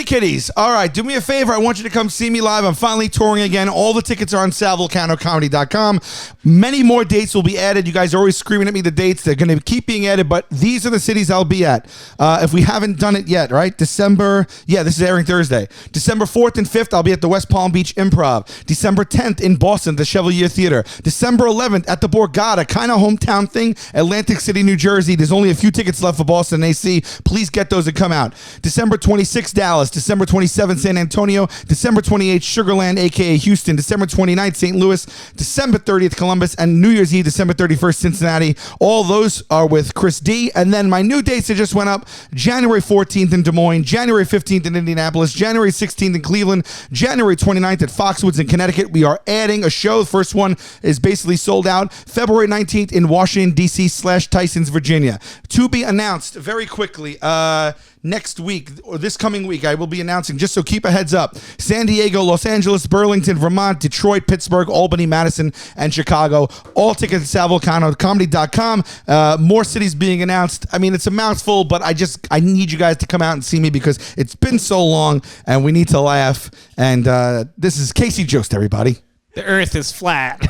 Kitty Kitties. All right, do me a favor. I want you to come see me live. I'm finally touring again. All the tickets are on salvulcanocomedy.com. Many more dates will be added. You guys are always screaming at me the dates. They're going to keep being added, but these are the cities I'll be at. If we haven't done it yet, right? December, this is airing Thursday. December 4th and 5th, I'll be at the West Palm Beach Improv. December 10th in Boston, the Chevalier Theater. December 11th at the Borgata, kind of hometown thing, Atlantic City, New Jersey. There's only a few tickets left for Boston AC. Please get those and come out. December 26th, Dallas. December 27th, San Antonio. December 28th, Sugar Land, a.k.a. Houston. December 29th, St. Louis. December 30th, Columbus. And New Year's Eve, December 31st, Cincinnati. All those are with Chris D. And then my new dates that just went up. January 14th in Des Moines. January 15th in Indianapolis. January 16th in Cleveland. January 29th at Foxwoods in Connecticut. We are adding a show. The first one is basically sold out. February 19th in Washington, D.C. / Tysons, Virginia. To be announced very quickly. Next week, or this coming week, I will be announcing, just so keep a heads up, San Diego, Los Angeles, Burlington, Vermont, Detroit, Pittsburgh, Albany, Madison, and Chicago. All tickets at salvulcanocomedy.com. More cities being announced. I mean, it's a mouthful, but I need you guys to come out and see me because it's been so long, and we need to laugh. And this is Casey Jost, everybody. The earth is flat.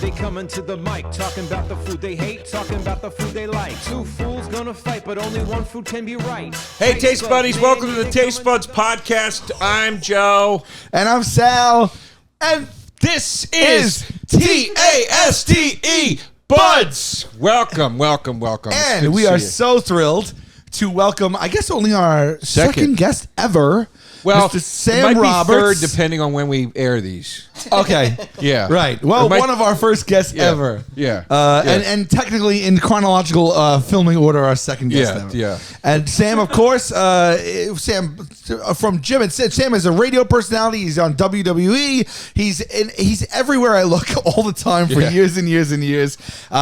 They coming to the mic, talking about the food they hate, talking about the food they like. Two fools gonna fight, but only one food can be right. Hey, Taste Buddies, welcome to the Taste Buds Podcast. I'm Joe. And I'm Sal. And this is TASTE Buds. Welcome. And we are so thrilled to welcome, I guess, only our second guest ever. Well, Mr. Sam it might Roberts. be third, depending on when we air these. Okay. Yeah. Right. Well, one of our first guests ever. Yeah. And technically, in chronological filming order, our second guest ever. Yeah. And Sam, of course, Sam from Jim. And Sam is a radio personality. He's on WWE. He's everywhere I look all the time for years and years and years.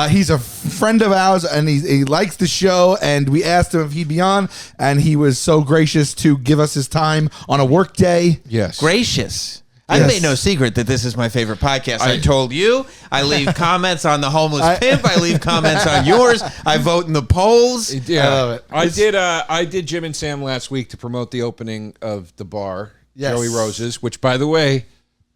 He's a friend of ours, and he likes the show. And we asked him if he'd be on, and he was so gracious to give us his time on a work day. Yes. Gracious. I've made no secret that this is my favorite podcast. I told you. I leave comments on The Homeless Pimp. I leave comments on yours. I vote in the polls. Yeah. I love it. I did Jim and Sam last week to promote the opening of the bar, Joey Rose's, which, by the way,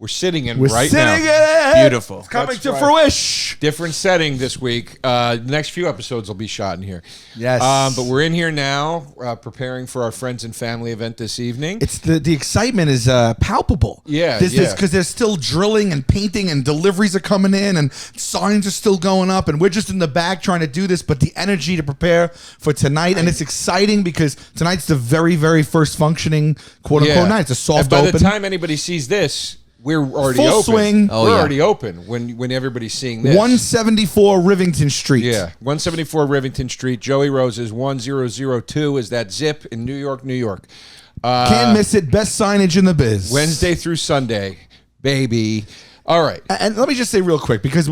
we're sitting in right now. Beautiful. It's coming to fruition. Different setting this week. The next few episodes will be shot in here. Yes. But we're in here now, preparing for our friends and family event this evening. It's the excitement is palpable. Yeah, because there's still drilling and painting and deliveries are coming in and signs are still going up and we're just in the back trying to do this, but the energy to prepare for tonight, and it's exciting because tonight's the very, very first functioning quote-unquote night. It's a soft open. By the time anybody sees this, we're already full open. Swing. We're already open when everybody's seeing this. 174 Rivington Street. Yeah, 174 Rivington Street. Joey Rose's 1002 is that zip in New York, New York. Can't miss it. Best signage in the biz. Wednesday through Sunday, baby. All right. And let me just say real quick, because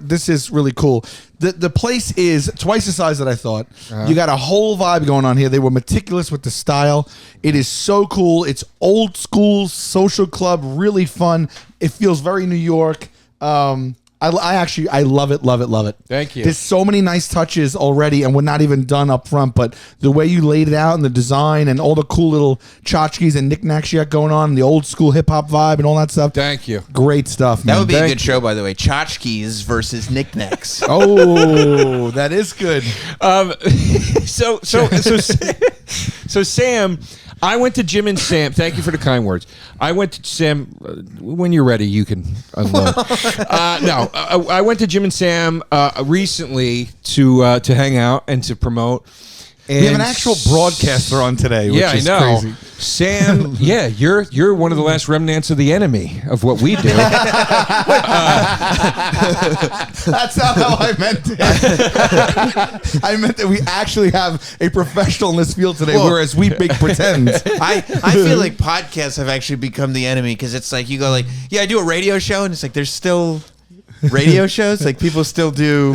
this is really cool. The place is twice the size that I thought. You got a whole vibe going on here. They were meticulous with the style. It is so cool. It's old school social club, really fun. It feels very New York. I love it. Thank you. There's so many nice touches already, and we're not even done up front, but the way you laid it out and the design and all the cool little tchotchkes and knickknacks you got going on, the old school hip hop vibe and all that stuff. Thank you. Great stuff, man. That would be a good show, by the way. Tchotchkes versus knickknacks. Oh, that is good. So Sam, I went to Jim and Sam. Thank you for the kind words. I went to Sam. When you're ready, you can unload. I went to Jim and Sam recently to hang out and to promote. And we have an actual broadcaster on today, which is crazy. Sam, you're one of the last remnants of the enemy of what we do. That's not how I meant it. I meant that we actually have a professional in this field today, whereas we make pretend. I feel like podcasts have actually become the enemy because it's like you go like, I do a radio show, and it's like there's still radio shows? Like people still do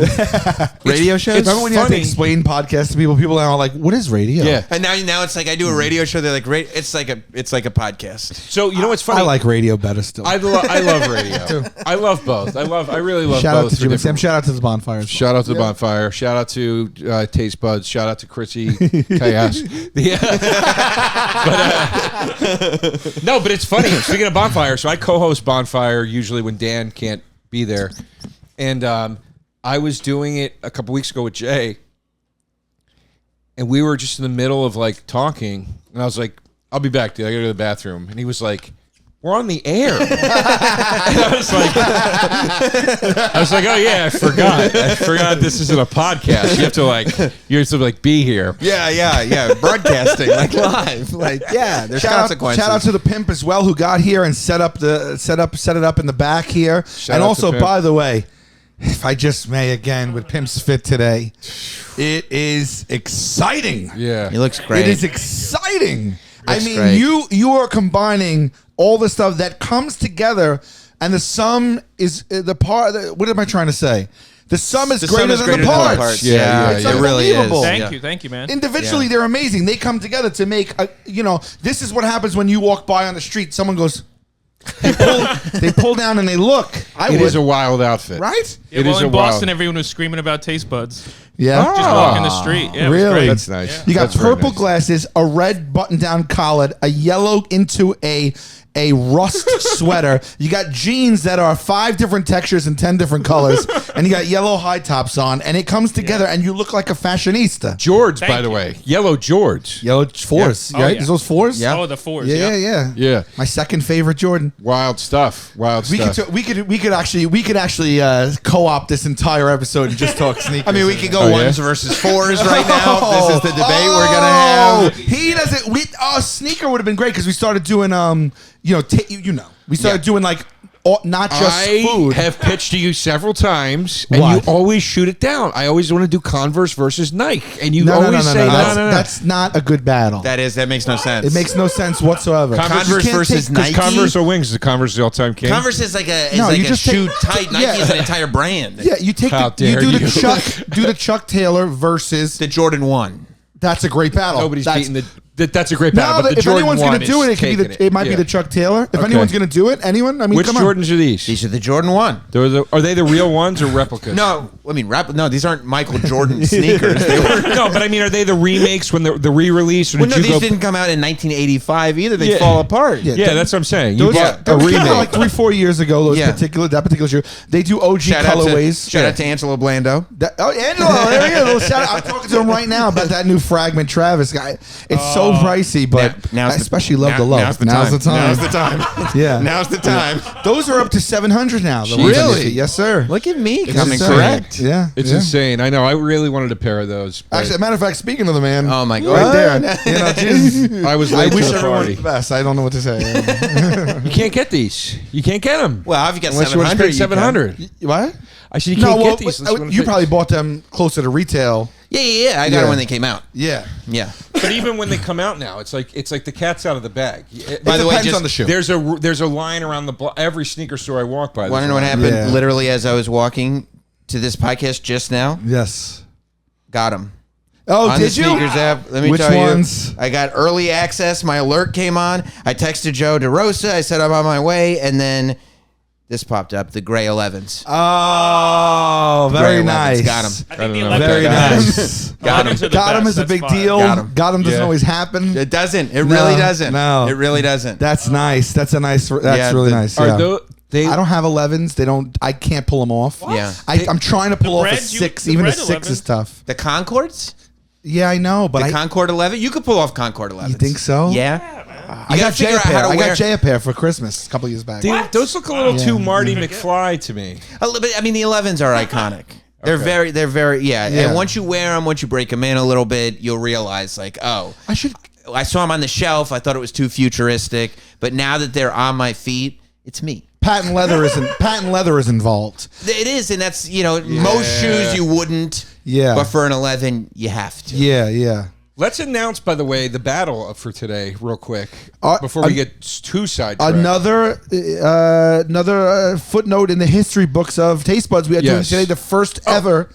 radio shows? Remember when you had to funny. explain podcasts to people? People now are like, "What is radio?" Yeah. And now it's like I do a radio show. They're like, it's like a podcast. So you know what's funny? I like radio better still. I love radio. I love both. I really love Shout both. out to for Jim and Sam. different- Shout out to the bonfires. Shout out to the bonfire. Shout out to Taste Buds. Shout out to Chrissy Chaos. No, but it's funny. Speaking of bonfire, so I co-host bonfire usually when Dan can't be there, and I was doing it a couple weeks ago with Jay, and we were just in the middle of like talking, and I was like, "I'll be back, dude. I gotta go to the bathroom," and he was like, "We're on the air." And I was like, "Oh yeah, I forgot this isn't a podcast. You have to be here." Yeah. Broadcasting like live. Like there's consequences. Shout out to the pimp as well who got here and set it up in the back here. Shout And out also, to Pimp. by the way, if I just may again with Pimp's Fit today, it is exciting. Yeah, He looks great. It is exciting. I Looks mean, great. you are combining all the stuff that comes together, and the sum is the part. What am I trying to say? The sum is greater than the parts. Yeah, It's yeah. It really is. unbelievable. Thank you, man. Individually, they're amazing. They come together to make this is what happens when you walk by on the street. Someone goes, they pull down and they look. It is a wild outfit, right? Yeah, It well, is in a wild- Boston, everyone was screaming about taste buds. Yeah. Just walking the street. Yeah, it was Really? great. That's nice. You got That's very purple nice. glasses, a red button-down collar, a yellow into a rust sweater. You got jeans that are 5 different textures and 10 different colors, and you got yellow high tops on, and it comes together, and you look like a fashionista. George, Thank by the you. way, yellow George. Yellow fours, Yeah. right? Oh, yeah. Is those fours? Yeah. Oh, the fours. Yeah. Yeah, My second favorite Jordan. wild stuff. Wild We stuff. could actually co-opt this entire episode and just talk sneakers. I mean, we could go Oh, yeah? ones versus fours right now. This is the debate we're gonna have. He doesn't. Sneaker would have been great because we started doing we started doing like not just I food. have pitched to you several times, and What? you always shoot it down. I always want to do Converse versus Nike, and you no, always say no. That's not a good battle. That makes no sense. It makes no sense whatsoever. Converse You can't versus take- Nike. Converse or Wings? The Converse is the all-time king. Converse is like a No, you a just shoe take- tight. Nike Yeah. is an entire brand. Yeah, you take How you dare do you. the Chuck Taylor versus The Jordan 1. that's a great battle. Nobody's That's- beating that's a great battle. No, but the if Jordan anyone's 1 going to do is it, taking it might be Yeah. the Chuck Taylor. If Okay. anyone's going to do it, anyone? I mean, Which come on. Jordans are these? These are the Jordan 1. Are they the real ones or replicas? No, I mean, no, these aren't Michael Jordan sneakers. They were. No, but I mean, are they the remakes when the re-release? Or Well, did no, you these go? didn't come out in 1985 either. They Yeah. fall apart. Yeah, that's what I'm saying. You Those, bought that a was kinda remake. like 3-4 years ago. Yeah. That particular shoe. They do OG Shout colorways. out to Angelo Blando. Angelo, there you go. Shout out. I'm talking to him right now about that new Fragment Travis guy. It's so pricey, but I especially love the love. Now's the time. Now's the time. Yeah. Now's the time. Those are up to 700 now. the ones on Really? your feet. Yes, sir. Look at me It's coming insane. correct. Yeah. It's yeah. insane. I know. I really wanted a pair of those. but Actually, as a matter of fact, speaking of the man, Oh my right God. there. You know, geez, I was I late wish to the everyone party. was the best. I don't know what to say. You can't get these. You can't get them. Well, if you got Unless you want to 700, spend 700. What? I said you can't get these. unless wanna you pay- probably bought them closer to retail. Yeah. I got Yeah. it when they came out. Yeah. Yeah. But even when they come out now, it's like the cat's out of the bag. By the way, depends just on the shoe. There's a line around the block. Every sneaker store I walk by. Want to there's know a what line. happened? Yeah. Literally, as I was walking to this podcast just now, Yes. got them. Oh, On the did you? sneakers app. Let me Which tell ones? you. I got early access. My alert came on. I texted Joe DeRosa. I said I'm on my way, and then this popped up, the gray 11s. Oh, very Gray 11s. nice. Got 'em. I I think don't the know. 11 Very nice. Got 'em. Got him is a big deal. Got 'em. Doesn't Yeah. always happen. It doesn't. It No, really doesn't. no. It really doesn't. That's nice. That's Yeah, really the- nice. Are Yeah. they? I don't have 11s. I can't pull them off. Yeah. I'm trying to pull off a bread, 6. the Even a bread 6 is 11. tough. The Concords? Yeah, I know, but The Concord 11? You could pull off Concord 11s. You think so? Yeah. I got Jay figure a out how pair. to I wear- got Jay a pair for Christmas a couple years back. Dude, those look a little Yeah. too Marty McFly to me. A little bit. I mean, the 11s are iconic. They're very, yeah. Yeah. And once you wear them, once you break them in a little bit, you'll realize, like, oh, I saw them on the shelf. I thought it was too futuristic. But now that they're on my feet, it's me. Patent leather is involved. It is, and that's, most shoes you wouldn't. Yeah. But for an 11, you have to. Yeah, yeah. Let's announce, by the way, the battle for today, real quick, before we get too sidetracked. Another footnote in the history books of Taste Buds. We are doing today the first ever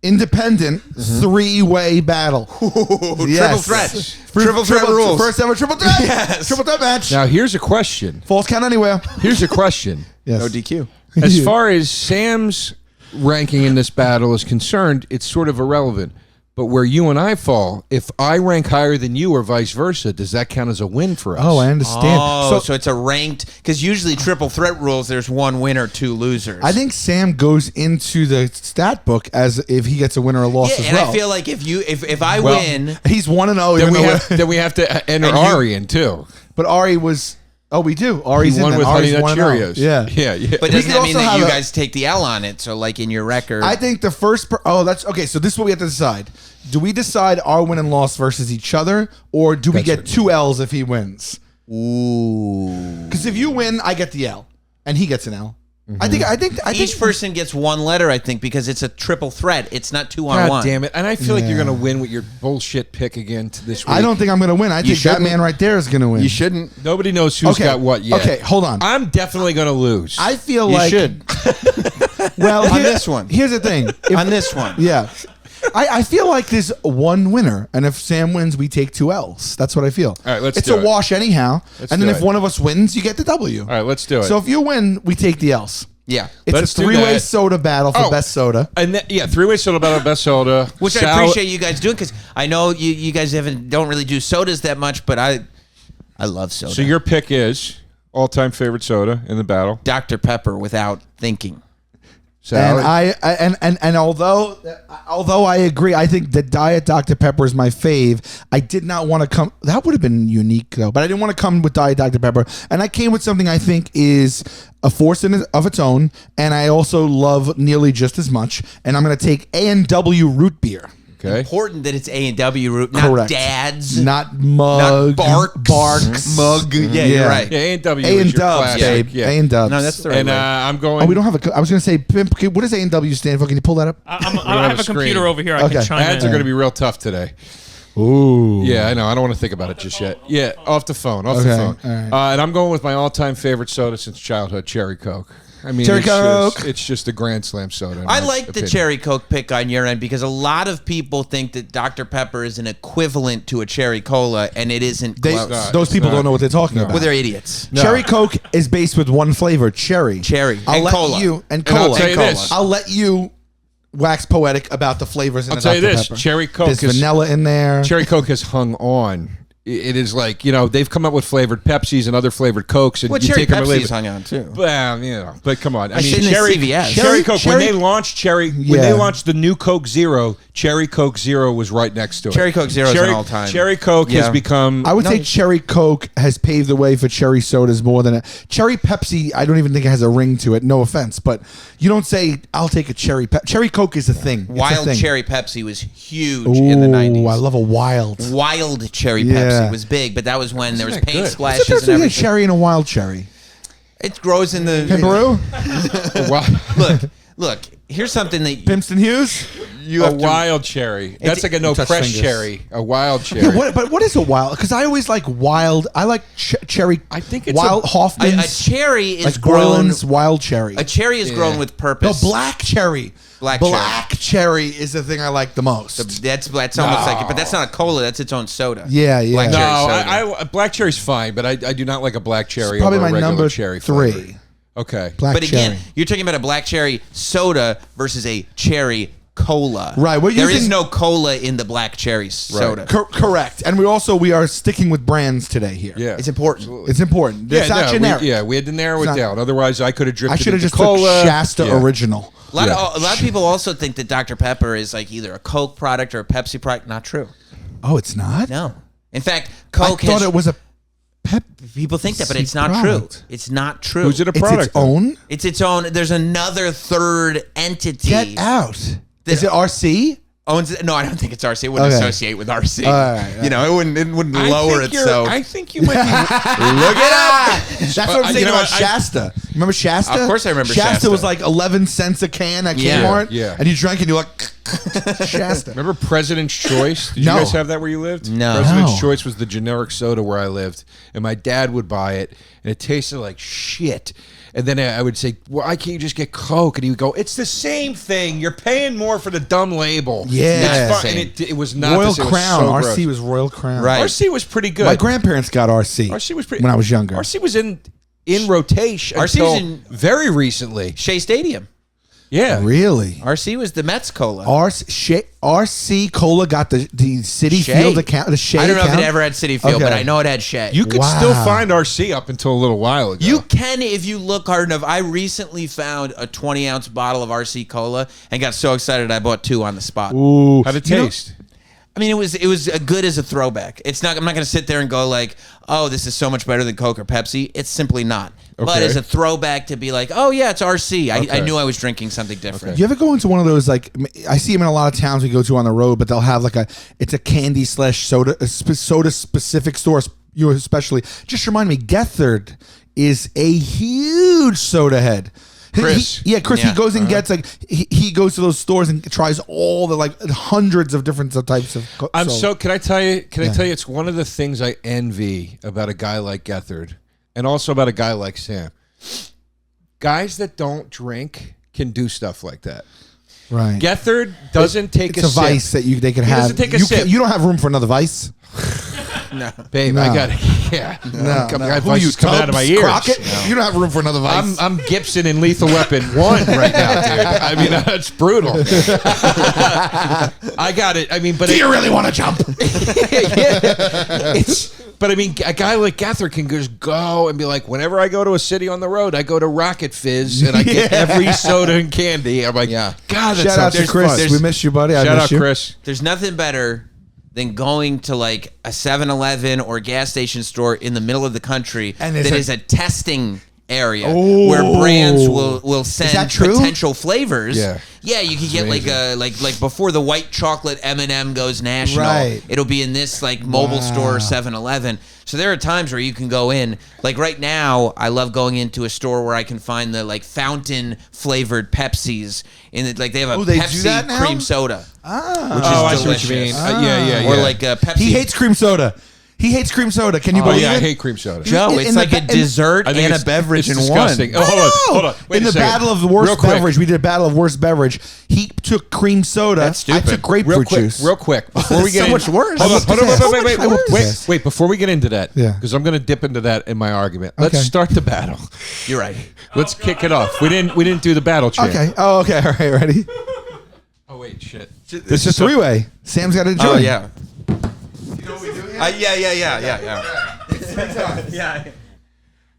independent three-way battle. Triple threat. Triple threat rules. First ever triple threat. Yes. Triple threat match. Now, here's a question. Falls count anywhere. Here's a question. Yes. No DQ. As far as Sam's ranking in this battle is concerned, it's sort of irrelevant. But where you and I fall, if I rank higher than you or vice versa, does that count as a win for us? Oh, I understand. Oh, so it's a ranked, because usually triple threat rules, there's one winner, two losers. I think Sam goes into the stat book as if he gets a win or a loss as and well. I feel like if I win, he's 1-0. Then we have to enter Ari in too. But Ari was. Oh, we do. Ari's He won in with Ari's Honey Nut 1-0. Cheerios. Yeah. but We doesn't could that mean also that have you a- guys take the L on it? So like in your record, I think the first. That's okay. So this is what we have to decide. Do we decide our win and loss versus each other, or do we get 2 L's if he wins? ooh, Because if you win, I get the L, and he gets an L. I think each person gets one letter. I think because it's a triple threat. It's not 2 on God 1. damn it. And I feel like you're going to win with your bullshit pick again to this week. I don't think I'm going to win. I think that shouldn't. man right there is going to win. You shouldn't. Nobody knows who's got what yet. Okay, hold on. I'm definitely going to lose. I feel You like should. well On this one. Here's the thing. If- On this one. yeah. I feel like there's one winner, and if Sam wins, we take 2 L's. That's what I feel. All right, let's It's do a it. wash anyhow, Let's and then do if it. one of us wins, you get the W. All right, let's do it. So if you win, we take the L's. Yeah. It's Let's a do 3-way that. soda battle for best soda. And three-way soda battle, best soda. Which I appreciate you guys doing because I know you guys don't really do sodas that much, but I love soda. So your pick is all-time favorite soda in the battle. Dr. Pepper without thinking. Sal, And although I agree, I think the Diet Dr. Pepper is my fave. I did not want to come. That would have been unique though, but I didn't want to come with Diet Dr. Pepper, and I came with something I think is a force of its own, and I also love nearly just as much. And I'm going to take A&W root beer. okay. Important that it's A&W root, not Correct. Dad's, Not mug. not Barks. Mug. Yeah, you're right. Yeah, A&W A is and your Dubs, classic. babe. Yeah. A and Dubs. No, that's the right And way. I'm going. Oh, we don't have a. I was going to say, Pimp. What does A&W stand for? Can you pull that up? I have have a a computer screen. over here. I Okay. can chime Ads in. are going to be real tough today. Ooh. Yeah, I know. I don't want to think about it just yet. Yeah, off the phone. Off Okay, the phone. all right. And I'm going with my all-time favorite soda since childhood, Cherry Coke. I mean, Cherry Coke. It's just a Grand Slam soda. in I my like the opinion. Cherry Coke pick on your end because a lot of people think that Dr. Pepper is an equivalent to a Cherry Cola, and it isn't They, close. not. those It's people not. don't know what they're talking No. about. Well, they're idiots. No. Cherry Coke is based with one flavor, cherry. Cherry. I'll And let cola. you and And I'll cola. tell you And cola. this. I'll let you wax poetic about the flavors in I'll the tell you Dr. this. Pepper. Cherry Coke There's is vanilla in there. Cherry Coke has hung on. It is like, they've come up with flavored Pepsis and other flavored Cokes, and Well, you Cherry take them or leave Pepsi's it. hung on, too. Well, but come on. I mean, shouldn't it Cherry, CVS? Cherry Coke, when Cherry- they launched when Yeah. they launched the new Coke Zero, Cherry Coke Zero was right next to it. Cherry Coke Zero is an all-time. Cherry Coke has Yeah. become. I would say Cherry Coke has paved the way for cherry sodas more than a Cherry Pepsi. I don't even think it has a ring to it. No offense, but you don't say I'll take a Cherry Cherry Coke is a thing. It's a Wild thing. Cherry Pepsi was huge in the Ooh, 90s. I love a wild. Wild Cherry Yeah. Pepsi was big, but that was when there was that paint good? What's the splashes difference and between a everything. cherry and a wild cherry? It grows in the... Pimperoo? Wow. Look, here's something that Pimston Hughes? you a have to... wild cherry. That's like a no touch fresh fingers. cherry. A wild cherry. Yeah, but what is a wild? Because I always like wild. I like cherry. I think it's wild a Hoffman's. A cherry is like grown... Borland's wild cherry. A cherry is grown with No, purpose. black cherry. Black cherry is the thing I like the most. That's almost like it, but that's not a cola. That's its own soda. Yeah, yeah. Black No, cherry No, soda. I black cherry's fine, but I do not like a black cherry Probably over a my regular number cherry 3. flavor. Okay. Black But again, cherry. you're talking about a black cherry soda versus a cherry cola. Right, we're There is using- no cola in the black cherry soda. Correct. And we are sticking with brands today here. Yeah. It's important. It's important. It's not no, generic. we had to narrow It's it not- down. Otherwise, I could have drifted I should have into just took cola. Shasta Yeah. Original. A lot of people also think that Dr. Pepper is like either a Coke product or a Pepsi product. Not true. Oh, it's not? No. In fact, I Coke thought has... it was a Pepsi People think that, but it's not true. product. It's not true. Who's it a It's product? its own? It's its own. There's another third entity. Get out. Is it RC? Owns. No, I don't think it's RC. It wouldn't Okay. associate with RC. All right. You know, it wouldn't I lower think itself. I think you might be. Look it up. That's what I'm saying you know about what, Shasta. Remember Shasta? Of course I remember Shasta. Shasta. Was like 11 cents a can at Yeah. Kmart. Yeah. And you drank and you're like, Shasta. Remember President's Choice? Did No. you guys have that where you lived? No. President's No. Choice was the generic soda where I lived, and my dad would buy it, and it tasted like shit. And then I would say, "Why can't you just get Coke?" And he would go, "It's the same thing. You're paying more for the dumb label." Yeah. It's fun. And it was not Royal the same. It was Crown. so RC gross. was Royal Crown. Right. RC was pretty good. My grandparents got RC. RC was pretty when I was younger. RC was in rotation RC was until in- very recently. Shea Stadium. Yeah. Really? RC was the Mets cola. RC Cola got the City Shea. Field account. The Shea I don't know if account? it ever had City Field, Okay. but I know it had Shea. You could Wow. still find RC up until a little while ago. You can if you look hard enough. I recently found a 20-ounce bottle of RC Cola and got so excited I bought 2 on the spot. Ooh. How'd it You know- taste? I mean, it was good as a throwback. It's not. I'm not going to sit there and go like, "Oh, this is so much better than Coke or Pepsi." It's simply not. But Okay. as a throwback to be like, "Oh yeah, it's RC." I Okay. knew I was drinking something different. You ever go into one of those, like, I see them in a lot of towns we go to on the road, but they'll have like it's a candy / soda, soda specific store, you especially. Just remind me, Gethard is a huge soda head. Chris. Chris, Yeah. he goes and gets like, he goes to those stores and tries all the like hundreds of different types of soda. Can I tell you, it's one of the things I envy about a guy like Gethard and also about a guy like Sam. Guys that don't drink can do stuff like that. Right. Gethard doesn't take It's a sip. vice that they can He have. doesn't take a you sip. You don't have room for another vice. Babe, No. I got it. Yeah. No, I got Who vices are you, coming out of my ears. Crockett? You don't have room for another vice. I'm Gibson in Lethal Weapon 1 right now, dude. I mean, that's brutal. I got it. I mean, but Do you really want to jump? But I mean, a guy like Gethard can just go and be like, whenever I go to a city on the road, I go to Rocket Fizz and I get every soda and candy. I'm like, Yeah. God, that Shout out sounds to Chris. fun. We miss you, buddy. I Shout miss out, you. Chris. There's nothing better than going to like a 7-Eleven or gas station store in the middle of the country And that there's is a testing area Oh. where brands will send that true? potential flavors. Yeah. Yeah, you could get like a like before the white chocolate M&M goes national, Right. it'll be in this like mobile store or 7-Eleven. So there are times where you can go in. Like right now, I love going into a store where I can find the like fountain flavored Pepsis in it. Like they have a Oh, they do Pepsi that now? cream soda, which Oh, I is see what you mean. delicious. Yeah. Or like a Pepsi. He hates cream soda. He hates cream soda. Can you Oh, believe yeah, I it? hate cream soda. Joe, In it's the like a ba- in- dessert I think and a it's- beverage it's in disgusting. one. Hold on. Wait in a the second. battle of the Real worst quick. beverage, we did a battle of worst beverage. He took cream soda. That's stupid. I took grapefruit juice. Real quick, before we get So in, much worse. Hold on, I hold on, whooped his wait, ass. I whooped his ass. wait. Before we get into that, Yeah. because I'm going to dip into that in my argument. Let's Okay. start the battle. You're right. Let's kick it off. We didn't do the battle chant. Okay. Oh, okay. All right. Ready? Oh wait, shit. This is a three-way. Sam's got to join. Oh yeah. You know what we do here? Yeah.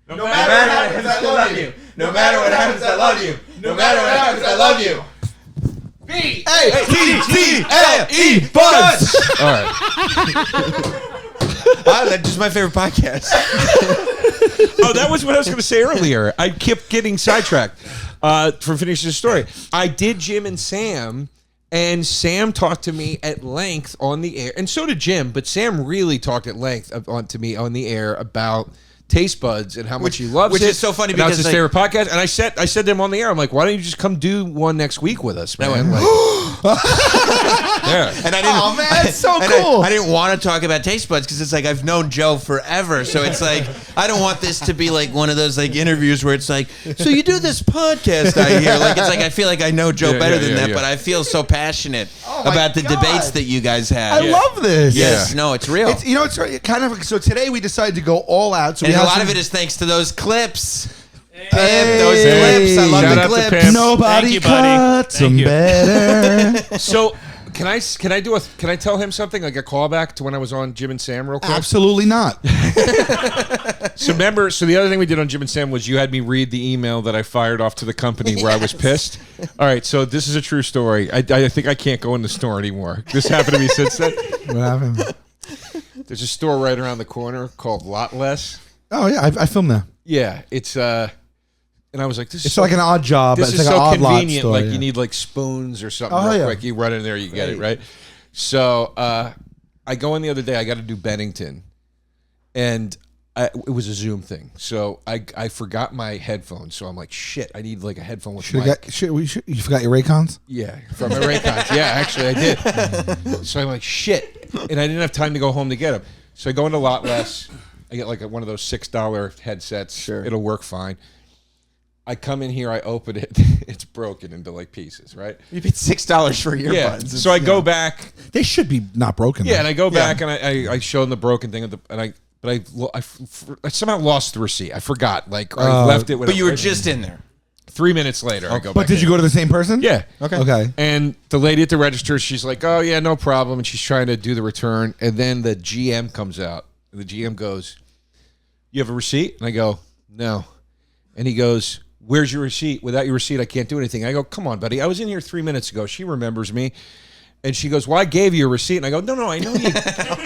No matter what happens, I love you. No matter what happens, I love you. No matter what happens, I love you. B-A-T-T-L-E, buds. All right. That's just my favorite podcast. Oh, that was what I was going to say earlier. I kept getting sidetracked from finishing the story. I did Jim and Sam, and Sam talked to me at length on the air, and so did Jim. But Sam really talked at length to me on the air about Taste Buds and how much he loves which it. is so funny and that's because, his like- favorite podcast. And I said to him on the air, I'm like, why don't you just come do one next week with us, man? Like, yeah. And I didn't. Oh, man, that's so and cool. I didn't want to talk about Taste Buds because it's like I've known Joe forever. So it's like I don't want this to be like one of those like interviews where it's like, so you do this podcast I hear. Like it's like I feel like I know Joe better than that, but I feel so passionate Oh, my about the God. debates that you guys have. I love this. Yes, no, it's real. It's, it's kind of so today we decided to go all out. So and we a have lot some- of it is thanks to those clips. Pimp, Hey. those clips. I love Shout the out to clips. Pimp. Nobody Thank you, buddy. cuts Thank them you. better. So can I tell him something, like a callback to when I was on Jim and Sam real quick? Absolutely not. So the other thing we did on Jim and Sam was you had me read the email that I fired off to the company where I was pissed. All right, so this is a true story. I think I can't go in the store anymore. This happened to me since then. What happened? There's a store right around the corner called Lot Less. Oh yeah, I filmed that. Yeah, it's and I was like, this is It's so, like an odd job. this It's is like an so odd lot convenient. store, Like yeah. you need like spoons or something Oh, real yeah. quick. You run in there, you get it right. So I go in the other day. I got to do Bennington, and it was a Zoom thing, so I forgot my headphones. So I'm like, shit, I need like a headphone with mic. You forgot your Raycons? Yeah, from my Raycons. Yeah, actually, I did. So I'm like, shit, and I didn't have time to go home to get them. So I go into Lot Less. I get like one of those $6 headsets. Sure, it'll work fine. I come in here, I open it, it's broken into like pieces, right? You paid $6 for earbuds. Yeah. So I go back. They should be not broken. Yeah, though. and I go back and I show them the broken thing, but I somehow lost the receipt. I forgot. Like I left it. But you were just in there. 3 minutes later, I go back. But did you go to the same person? Yeah. Okay. And the lady at the register, she's like, "Oh yeah, no problem," and she's trying to do the return, and then the GM comes out. And the GM goes, "You have a receipt?" And I go, "No," and he goes, "Where's your receipt? Without your receipt, I can't do anything." I go, "Come on, buddy. I was in here 3 minutes ago." She remembers me. And she goes, "Well, I gave you a receipt." And I go, No, I know you.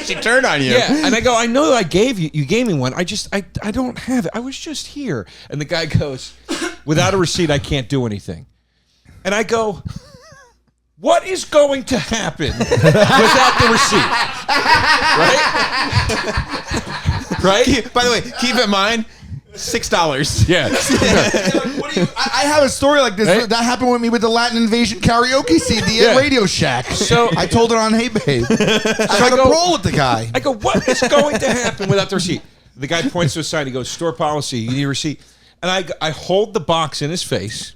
She turned on you. Yeah. And I go, "I know I gave you gave me one. I don't have it. I was just here." And the guy goes, "Without a receipt, I can't do anything." And I go, "What is going to happen without the receipt?" Right? Right? By the way, keep in mind, $6. Yeah. I have a story like this. Hey. That happened with me with the Latin Invasion karaoke CD Yeah. at Radio Shack. So I told it on Hey Babe. I had a brawl with the guy. I go, "What is going to happen without the receipt?" The guy points to a sign. He goes, "Store policy. You need a receipt." And I hold the box in his face.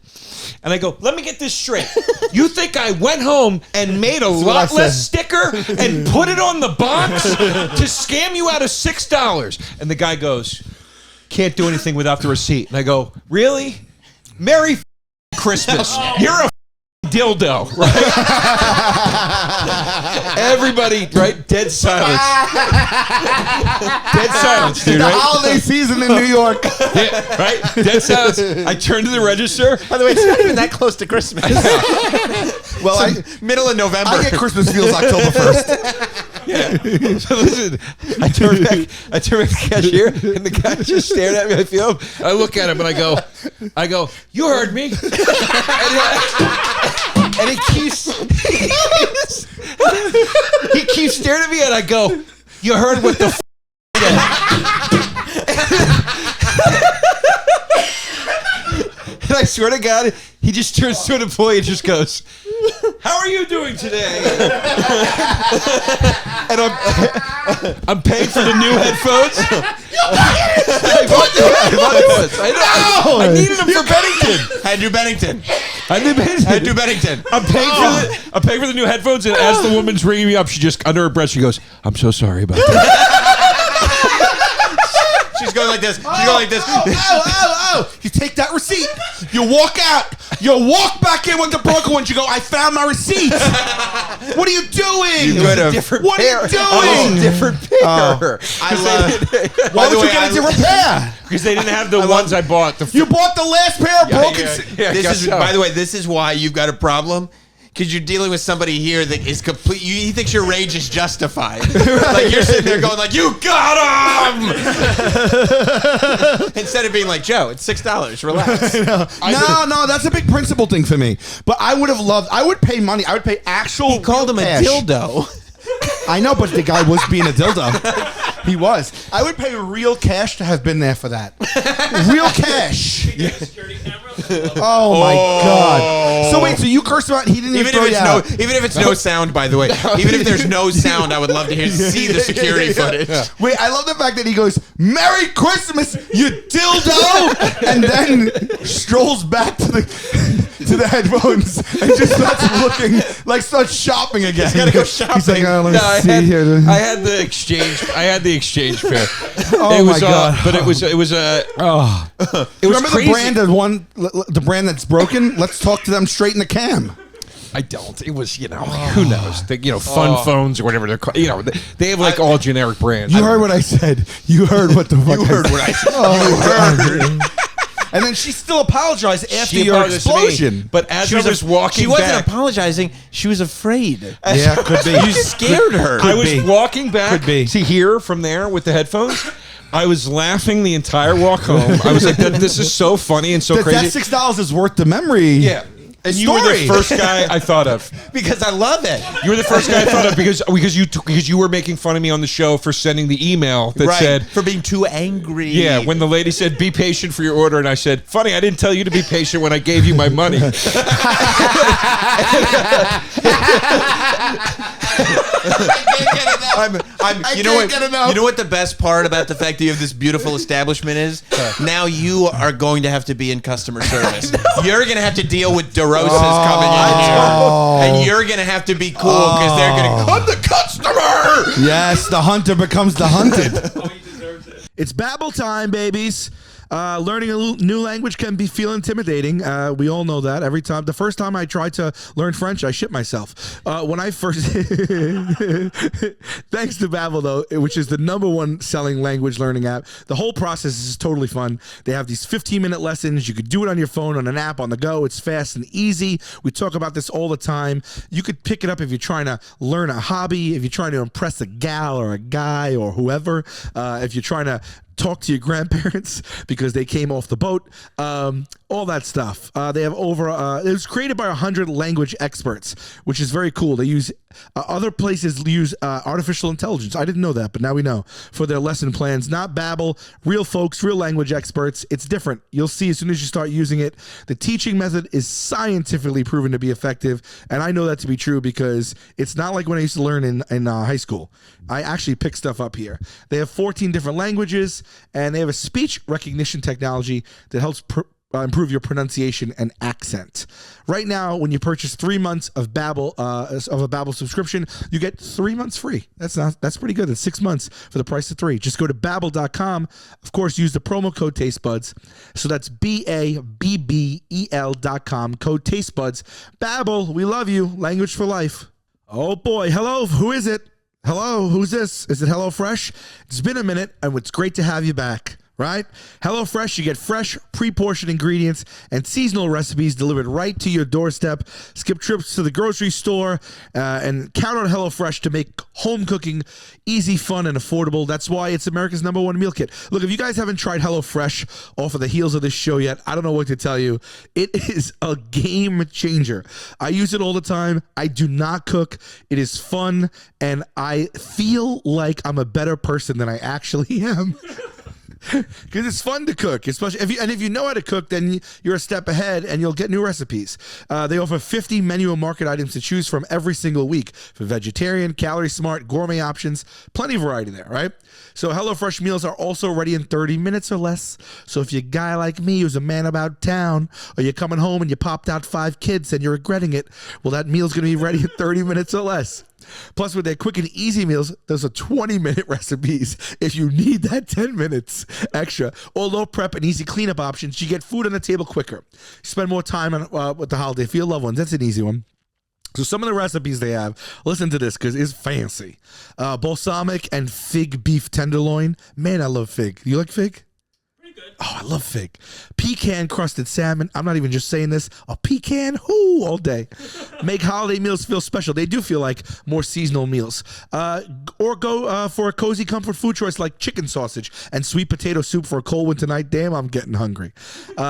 And I go, "Let me get this straight. You think I went home and made a Lot Less sticker and put it on the box to scam you out of $6? And the guy goes, "Can't do anything without the receipt." And I go, "Really? Merry Christmas. You're a dildo." Right? Everybody, right? Dead silence. Dead silence, dude, The right? holiday season in New York. Yeah, right? Dead silence. I turn to the register. By the way, it's not even that close to Christmas. Well, Middle of November. I get Christmas feels October 1st. Yeah. So listen, I turn back to the cashier, and the guy just stared at me. I feel him. I look at him, and I go, "You heard me." And he keeps staring at me, and I go, "You heard what the f***?" And I swear to God, he just turns to an employee and just goes, "How are you doing today?" And I'm paying for the new headphones. I bought the headphones. I needed them for Bennington. Had you Bennington. Had to Bennington. I'm paying for the new headphones, and as the woman's ringing me up, she just under her breath she goes, "I'm so sorry about that." She's going like this. She's going like this. Oh. You take that receipt. You walk out. You walk back in with the broken ones. You go, "I found my receipt." What are you doing? You could have. What are you doing? Different pair. Why would you get a different pair? Because they didn't have the ones I bought. You bought the last pair of broken. By the way, this is why you've got a problem. Because you're dealing with somebody here that is complete. He thinks your rage is justified. Like you're sitting there going like, "You got him!" Instead of being like, "Joe, it's $6. Relax." No, that's a big principle thing for me. But I would have loved. I would pay money. I would pay actual. He called him cash. a dildo. I know, but the guy was being a dildo. He was. I would pay real cash to have been there for that. Real cash. Security camera. Oh my God. So wait, so you cursed him out? He didn't even throw you out. Even if it's no sound, by the way. Even if there's no sound, I would love to see the security footage. Wait, I love the fact that he goes, "Merry Christmas, you dildo," and then strolls back to the headphones and just starts shopping again. He's gotta go shopping. He's like, "Oh, let me see I here." had the exchange pair. Oh it was, my God. But it was it was Remember crazy. the brand that's broken? Let's talk to them straight in the cam. I don't. It was, who knows? Fun phones or whatever they're called. They have like all generic brands. You heard what I said. You heard what the fuck You heard what I said. You heard. And then she still apologized after She your apologized to me, explosion. but as I was walking she wasn't back, apologizing. She was afraid. Yeah, could be. You scared her. I was walking back Could be. to here from there with the headphones. I was laughing the entire walk home. I was like, "This is so funny and so That crazy." $6 is worth the memory. Yeah. And you were the Story. first guy I thought of. Because I love it. You were the first guy I thought of because you were making fun of me on the show for sending the email that said for being too angry. Yeah, when the lady said, be patient for your order, and I said, funny, I didn't tell you to be patient when I gave you my money. You know what the best part about the fact that you have this beautiful establishment is? Now you are going to have to be in customer service. You're going to have to deal with DeRosa's coming in here. And you're going to have to be cool because they're going to, I'm the customer! Yes, the hunter becomes the hunted. It's Babbel time, babies. Learning a new language can feel intimidating. We all know that. Every time, the first time I tried to learn French, I shit myself. When I first, thanks to Babbel though, which is the #1 selling language learning app, the whole process is totally fun. They have these 15-minute lessons. You could do it on your phone, on an app, on the go. It's fast and easy. We talk about this all the time. You could pick it up if you're trying to learn a hobby, if you're trying to impress a gal or a guy or whoever, if you're trying to talk to your grandparents because they came off the boat, all that stuff. They have over, it was created by 100 language experts, which is very cool. They use, other places use artificial intelligence. I didn't know that, but now we know, for their lesson plans. Not Babbel, real folks, real language experts. It's different. You'll see as soon as you start using it. The teaching method is scientifically proven to be effective, and I know that to be true because it's not like when I used to learn in high school. I actually pick stuff up here. They have 14 different languages, and they have a speech recognition technology that helps improve your pronunciation and accent. Right now, when you purchase 3 months of Babbel, of a Babbel subscription, you get 3 months free. That's pretty good. That's 6 months for the price of 3. Just go to Babbel.com. Of course, use the promo code TasteBuds. So that's BABBEL.com. Code TasteBuds. Babbel, we love you. Language for life. Oh boy, hello. Who is it? Hello, who's this? Is it HelloFresh? It's been a minute, and it's great to have you back, right? HelloFresh, you get fresh, pre-portioned ingredients and seasonal recipes delivered right to your doorstep. Skip trips to the grocery store and count on HelloFresh to make home cooking easy, fun, and affordable. That's why it's America's #1 meal kit. Look, if you guys haven't tried HelloFresh off of the heels of this show yet, I don't know what to tell you. It is a game changer. I use it all the time. I do not cook. It is fun, and I feel like I'm a better person than I actually am. Because it's fun to cook, especially if you know how to cook, then you're a step ahead and you'll get new recipes. They offer 50 menu and market items to choose from every single week for vegetarian, calorie smart, gourmet options. Plenty of variety there, right? So HelloFresh meals are also ready in 30 minutes or less. So if you're a guy like me who's a man about town, or you're coming home and you popped out 5 kids and you're regretting it, well, that meal's going to be ready in 30 minutes or less. Plus, with their quick and easy meals, there's a 20-minute recipes. If you need that 10 minutes extra, or low prep and easy cleanup options, you get food on the table quicker. Spend more time on, with the holiday for your loved ones. That's an easy one. So some of the recipes they have, listen to this because it's fancy. Balsamic and fig beef tenderloin. Man, I love fig. You like fig? Oh, I love fig. Pecan crusted salmon. I'm not even just saying this. A pecan, all day. Make holiday meals feel special. They do feel like more seasonal meals. Or go for a cozy comfort food choice like chicken sausage and sweet potato soup for a cold winter night. Damn, I'm getting hungry.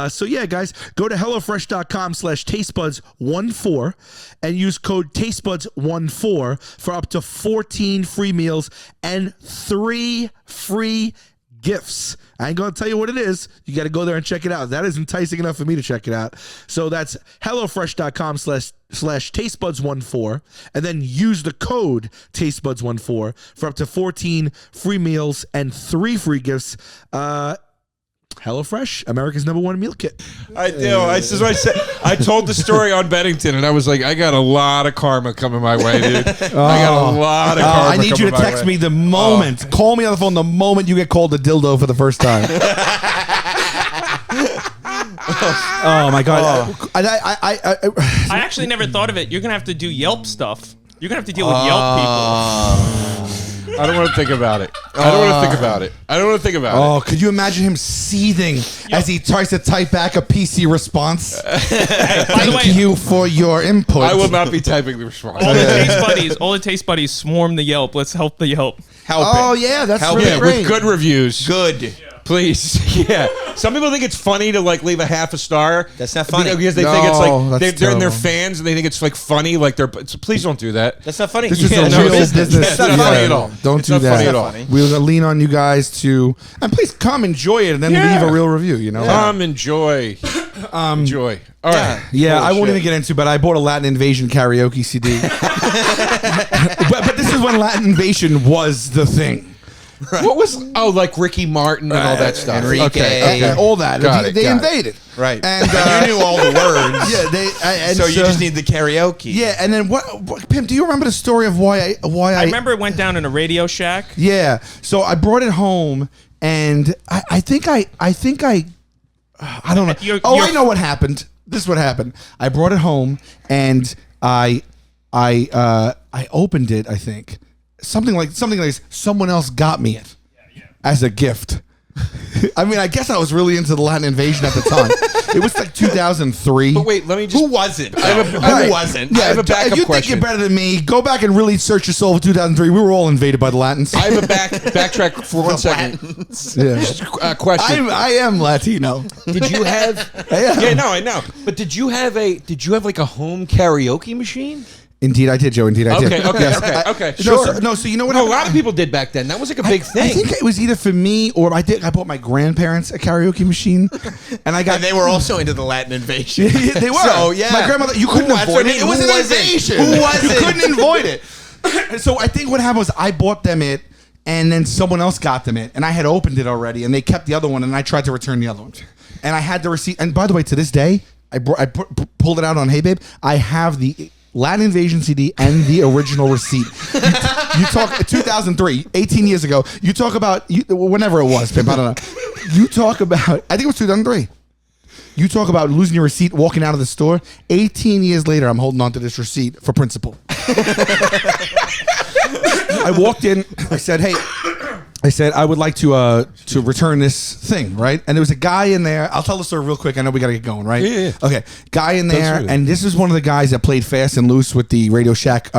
So yeah, guys, go to HelloFresh.com/tastebuds14 and use code tastebuds14 for up to 14 free meals and 3 free gifts. I ain't gonna tell you what it is. You got to go there and check it out. That is enticing enough for me to check it out. So that's HelloFresh.com/tastebuds14 and then use the code tastebuds14 for up to 14 free meals and 3 free gifts. HelloFresh, America's #1 meal kit. I do. This is what I said. I told the story on Bennington, and I was like, I got a lot of karma coming my way, dude. I got a lot of karma. I need you to text me the moment. Call me on the phone the moment you get called a dildo for the first time. Oh my God! I actually never thought of it. You're gonna have to do Yelp stuff. You're gonna have to deal with Yelp people. I don't want to think about it. I don't want to think about it. Oh, could you imagine him seething as he tries to type back a PC response? Thank you for your input. I will not be typing the response. All the taste buddies swarm the Yelp. Let's help the Yelp. Oh yeah, that's Help really it. great. With good reviews. Good. Please. Yeah. Some people think it's funny to like leave a half a star. That's not funny. Because they think it's No, like that's they're in their terrible. fans and they think it's like funny. Like they're. So please don't do that. That's not funny. This is Yeah, a no, real it is. business. It's not funny at all. Don't It's do not that. funny at all. Funny. We're gonna lean on you guys to, and please come enjoy it and then leave a real review. You know. Come enjoy. Enjoy. All right. Yeah, I won't Bullshit. even get into, but I bought a Latin Invasion karaoke CD. but this is when Latin Invasion was the thing. What was like Ricky Martin and all that stuff? Enrique. Okay. All that. Got it, They got it. invaded. Right. And you knew all the words. Yeah, and So you just need the karaoke. Yeah, and then what? Pimp, do you remember the story of why I remember it went down in a Radio Shack. Yeah. So I brought it home, and I think I don't know. You're- I know what happened. This is what happened. I brought it home, and I opened it. I think something like this. Someone else got me it as a gift. I mean, I guess I was really into the Latin Invasion at the time. It was like 2003. But wait, let me just. Who wasn't? Right. Who wasn't? I have a backup if you question. think you're better than me, go back and really search your soul for 2003. We were all invaded by the Latins. I have a backtrack for 1 second. Yeah. Question. I am Latino. Did you have? Yeah, no, I know. But did you have like a home karaoke machine? Indeed, I did, Joe. Indeed, I did. Okay. Sure. No, so you know what? No, a happened? lot of people did back then. That was like a big thing. I think it was either for me or I bought my grandparents a karaoke machine, and I got. And they were also into the Latin Invasion. They were. So, yeah. My grandmother. You couldn't That's avoid what I it. mean. It was Who an wasn't? invasion. Who wasn't? You couldn't avoid it. So I think what happened was I bought them it, and then someone else got them it, and I had opened it already, and they kept the other one, and I tried to return the other one, and I had the receipt. And by the way, to this day, I pulled it out on Hey Babe. I have the Latin Invasion CD and the original receipt. You talk 2003, 18 years ago. You talk about whenever it was, Pimp. I don't know. You talk about. I think it was 2003. You talk about losing your receipt, walking out of the store. 18 years later, I'm holding on to this receipt for principal. I walked in. I said, "Hey." I said, I would like to return this thing, right? And there was a guy in there. I'll tell the story real quick. I know we got to get going, right? Yeah. Okay. Guy in there, through it. and this is one of the guys that played fast and loose with the Radio Shack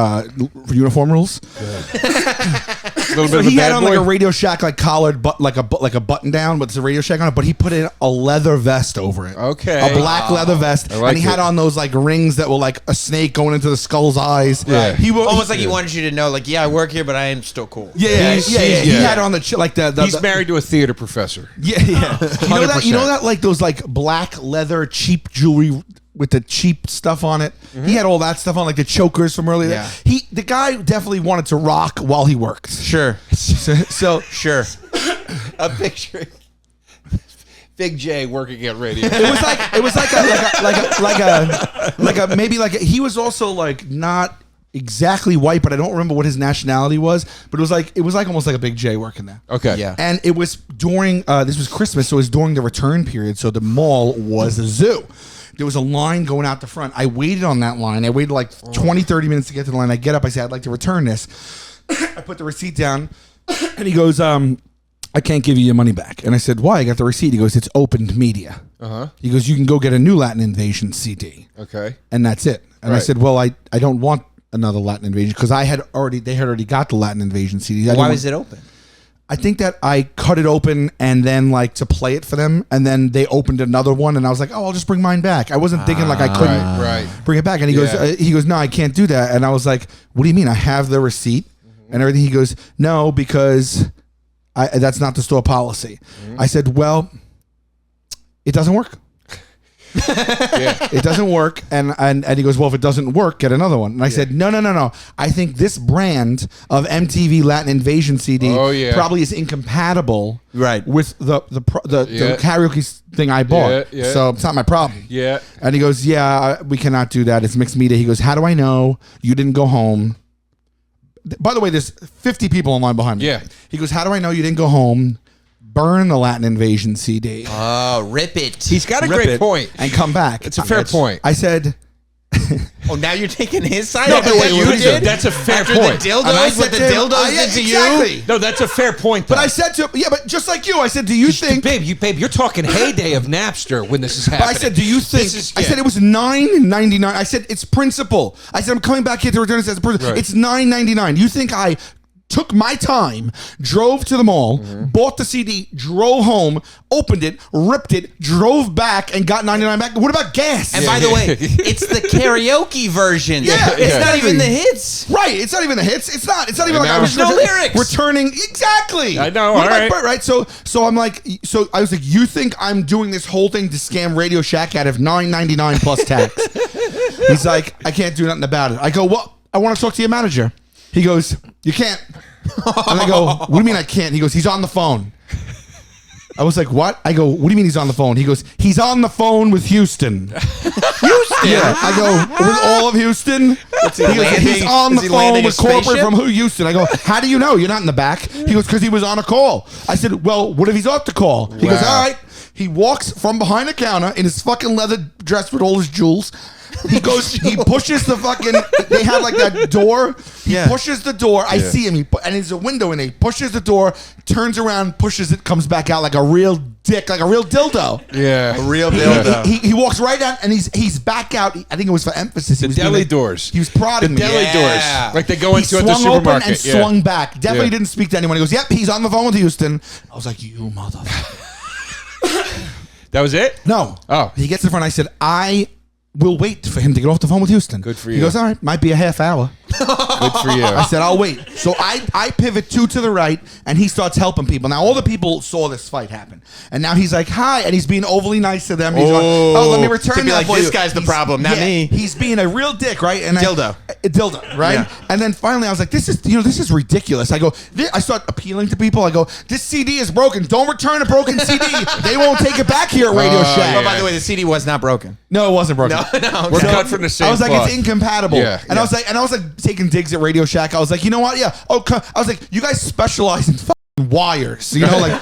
uniform rules. a little bit So of a he had bad on boy. like a Radio Shack like collared, like a button down, but it's a Radio Shack on it. But he put in a leather vest over it. Okay. A black leather vest, like and he had it. on those like rings that were like a snake going into the skull's eyes. Yeah. He was Almost like he wanted you to know, like, yeah, I work here, but I am still cool. Yeah. He yeah. had on the He's married to a theater professor. Yeah. You know that? You know that? Like those like black leather cheap jewelry with the cheap stuff on it. He had all that stuff on, like the chokers from earlier. Yeah. The guy definitely wanted to rock while he worked. Sure. So Sure. A picture. Big J working at radio. it was like he was also like not exactly white, but I don't remember what his nationality was. But it was like almost like a Big J working there. Okay. Yeah. And it was during this was Christmas, so it was during the return period. So the mall was a zoo. There was a line going out the front. I waited on that line. I waited like 20, 30 minutes to get to the line. I get up. I say, I'd like to return this. I put the receipt down, and he goes, I can't give you your money back. And I said, why? I got the receipt. He goes, it's opened media. He goes, you can go get a new Latin Invasion CD. Okay. And that's it. And I Right. said, well, I don't want another Latin Invasion because they had already got the Latin Invasion CD. Why was it open? I think that I cut it open and then like to play it for them, and then they opened another one, and I was like, "Oh, I'll just bring mine back." I wasn't thinking like I couldn't Right. bring it back, and he goes, "No, I can't do that." And I was like, "What do you mean? I have the receipt and everything." He goes, "No, because that's not the store policy." I said, "Well, it doesn't work." It doesn't work, and he goes, well, if it doesn't work, get another one. And I said, no. I think this brand of MTV Latin Invasion CD probably is incompatible, Right. with the karaoke thing I bought. Yeah. So it's not my problem. Yeah. And he goes, yeah, we cannot do that. It's mixed media. He goes, how do I know you didn't go home? By the way, there's 50 people in line behind me. Yeah. He goes, how do I know you didn't go home? Burn the Latin Invasion CD. Oh, rip it. He's got a Rip great it, point. and come back. It's a fair point. I said, Oh, now you're taking his side No, after but what wait, you wait, did? That's a fair After point. the dildos, And I what said the to him, dildos yeah, did to exactly. you? No, that's a fair point. but though. I said to him, yeah, but just like you, I said, do you think? babe, you're talking heyday of Napster when this is But happening. I said, do you think? This is- I said it was $9.99. I said it's principal. I said I'm coming back here to return this as a principal. Right. It's $9.99. You think I took my time, drove to the mall, bought the CD, drove home, opened it, ripped it, drove back, and got 99 back. What about gas? And by the way, it's the karaoke version. Yeah, it's not exactly. even the hits. Right, it's not even the hits. It's not even like I was no lyrics. returning. Exactly. I know, What all am right. Right. So I'm like, so I was like, you think I'm doing this whole thing to scam Radio Shack out of $9.99 plus tax? He's like, I can't do nothing about it. I go, well, I want to talk to your manager. He goes, you can't. And I go, what do you mean I can't? He goes, he's on the phone. I was like, what? I go, what do you mean he's on the phone? He goes, he's on the phone with Houston. Houston? Yeah. I go, with all of Houston? He goes, he's on the phone with corporate from Houston. I go, how do you know? You're not in the back. He goes, because he was on a call. I said, well, what if he's off the call? He goes, all right. He walks from behind the counter in his fucking leather dress with all his jewels. He goes, he pushes the fucking, they have like that door. He pushes the door. I see him. And there's a window in there. He pushes the door, turns around, pushes it, comes back out like a real dick, like a real dildo. Yeah. A real dildo. He walks right out and he's back out. I think it was for emphasis. He was deli doing doors. He was prodding me. Deli doors. Like they go into at the swung open supermarket. and swung back. Definitely didn't speak to anyone. He goes, yep, he's on the phone with Houston. I was like, you motherfucker. That was it? No. Oh. He gets in front. I said, I will wait for him to get off the phone with Houston. Good for He you. goes, all right, might be a half hour. Good for you. I said, I'll wait. So I pivot two to the right, and he starts helping people. Now, all the people saw this fight happen. And now he's like, hi, and he's being overly nice to them. He's going, oh, let me return To be that like, for this you. guy's the He's- problem, not me. He's being a real dick, right? And Dildo. Dildo, right? Yeah. And then finally, I was like, this is ridiculous. I go, I start appealing to people. I go, this CD is broken. Don't return a broken CD. They won't take it back here at Radio Shack. Oh, by the way, the CD was not broken. No, it wasn't broken. No. We're cut from the same I was like, cloth. it's incompatible. Yeah, and I was like taking digs at Radio Shack. I was like, you know what? Yeah. Oh, I was like, you guys specialize in fucking wires. You know, like,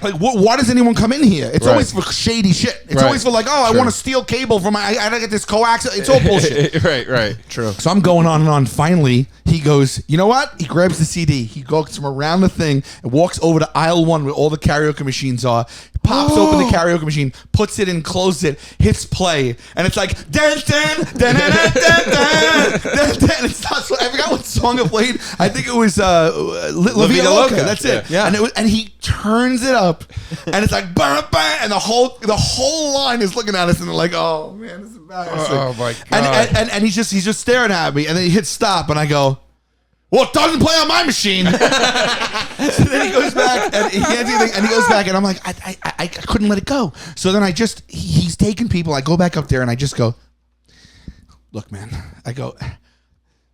like why does anyone come in here? It's Right. always for shady shit. It's Right. always for like, oh, I Sure. want to steal cable from I gotta get this coax. It's all bullshit. Right. True. So I'm going on and on. Finally, he goes, you know what? He grabs the CD. He goes from around the thing and walks over to aisle 1 where all the karaoke machines are. Pops open the karaoke machine, puts it in, closes it, hits play, and it's like dun dun dun dun dun dun dun dun. And it starts. I forgot what song it played. I think it was La Vida Loca. That's it. Yeah. And he turns it up, and it's like bam bam, and the whole line is looking at us, and they're like, oh man, this is embarrassing. Oh my God. And he's just staring at me, and then he hits stop, and I go, well, it doesn't play on my machine. So then he goes back, and he can't do anything, and he goes back, and I'm like, I couldn't let it go. So then he's taking people. I go back up there, and I just go, look, man. I go,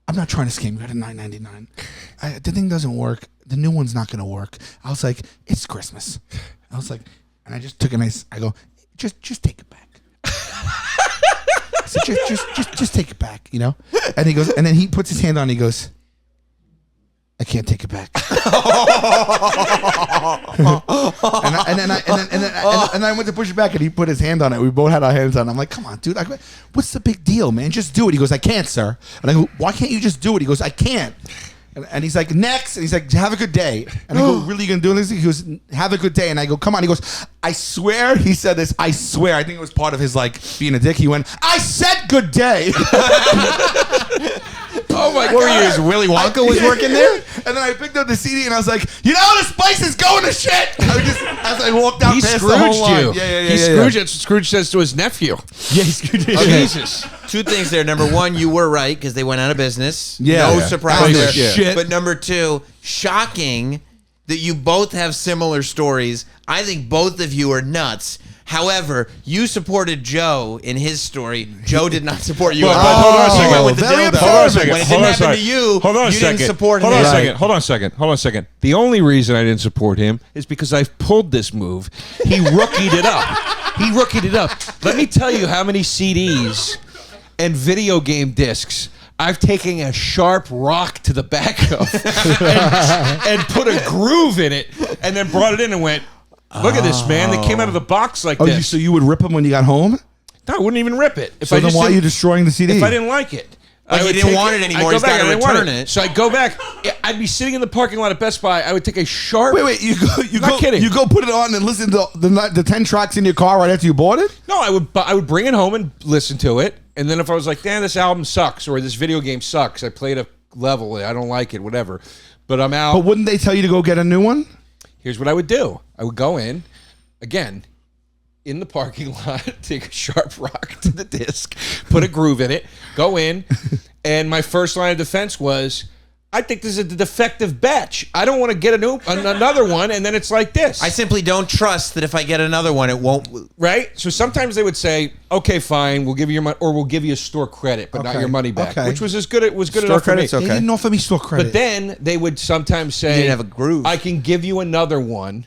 I'm not trying to scam you out of $9.99. The thing doesn't work. The new one's not going to work. I was like, it's Christmas. I was like, and I just took a nice. I go, just take it back. I said, just take it back, you know. And he goes, and then he puts his hand on. And he goes, I can't take it back. and I went to push it back, and he put his hand on it. We both had our hands on it. I'm like, come on, dude. What's the big deal, man? Just do it. He goes, I can't, sir. And I go, why can't you just do it? He goes, I can't. And he's like, next. And he's like, have a good day. And I go, really, you gonna do this? He goes, have a good day. And I go, come on. He goes, I swear. He said this. I swear. I think it was part of his like being a dick. He went, I said good day. Oh my God. What were you, as Willy Wonka was working there? And then I picked up the CD and I was like, you know, this place is going to shit. As I walked out He past Scrooged the whole line. you. Yeah. He Scrooged. That's what Scrooge says to his nephew. Yeah, he Scrooged. Okay. Jesus. Two things there. Number one, you were right because they went out of business. Yeah. No Yeah. surprise Holy there. shit. But number two, shocking that you both have similar stories. I think both of you are nuts. However, you supported Joe in his story. Joe did not support you. But hold on a second. He went with the Very dildo. observant. Hold on a second. When it Hold didn't on a happen to second. you, Hold on a you second. didn't support him. Hold on a Right. second. Hold on a second. Hold on a second. The only reason I didn't support him is because I pulled this move. He rookied it up. He rookied it up. Let me tell you how many CDs and video game discs I've taken a sharp rock to the back of and put a groove in it and then brought it in and went, look at this, man. They came out of the box like this. So you would rip them when you got home? No, I wouldn't even rip it. If So I then just why are didn't- you destroying the CD? If I didn't like it. Like I he would didn't take want it anymore, he's I'd go back, gotta I didn't want return it. So I'd go back. I'd be sitting in the parking lot at Best Buy. I would take a sharp. Wait, you Not kidding. You go put it on and listen to the 10 tracks in your car right after you bought it? No, I would bring it home and listen to it. And then if I was like, damn, this album sucks or this video game sucks, I played a level, I don't like it, whatever. but I'm out. But wouldn't they tell you to go get a new one? Here's what I would do. I would go in, again, in the parking lot, take a sharp rock to the disc, put a groove in it, go in, and my first line of defense was, I think this is a defective batch. I don't want to get another one, and then it's like this. I simply don't trust that if I get another one, it won't. Right? So sometimes they would say, okay, fine, we'll give you your money, or we'll give you a store credit, but not Okay. your money back, Okay. which was as good. It was good Store enough for me. credit's okay. They didn't offer me store credit. But then they would sometimes say, You didn't have a groove. I can give you another one,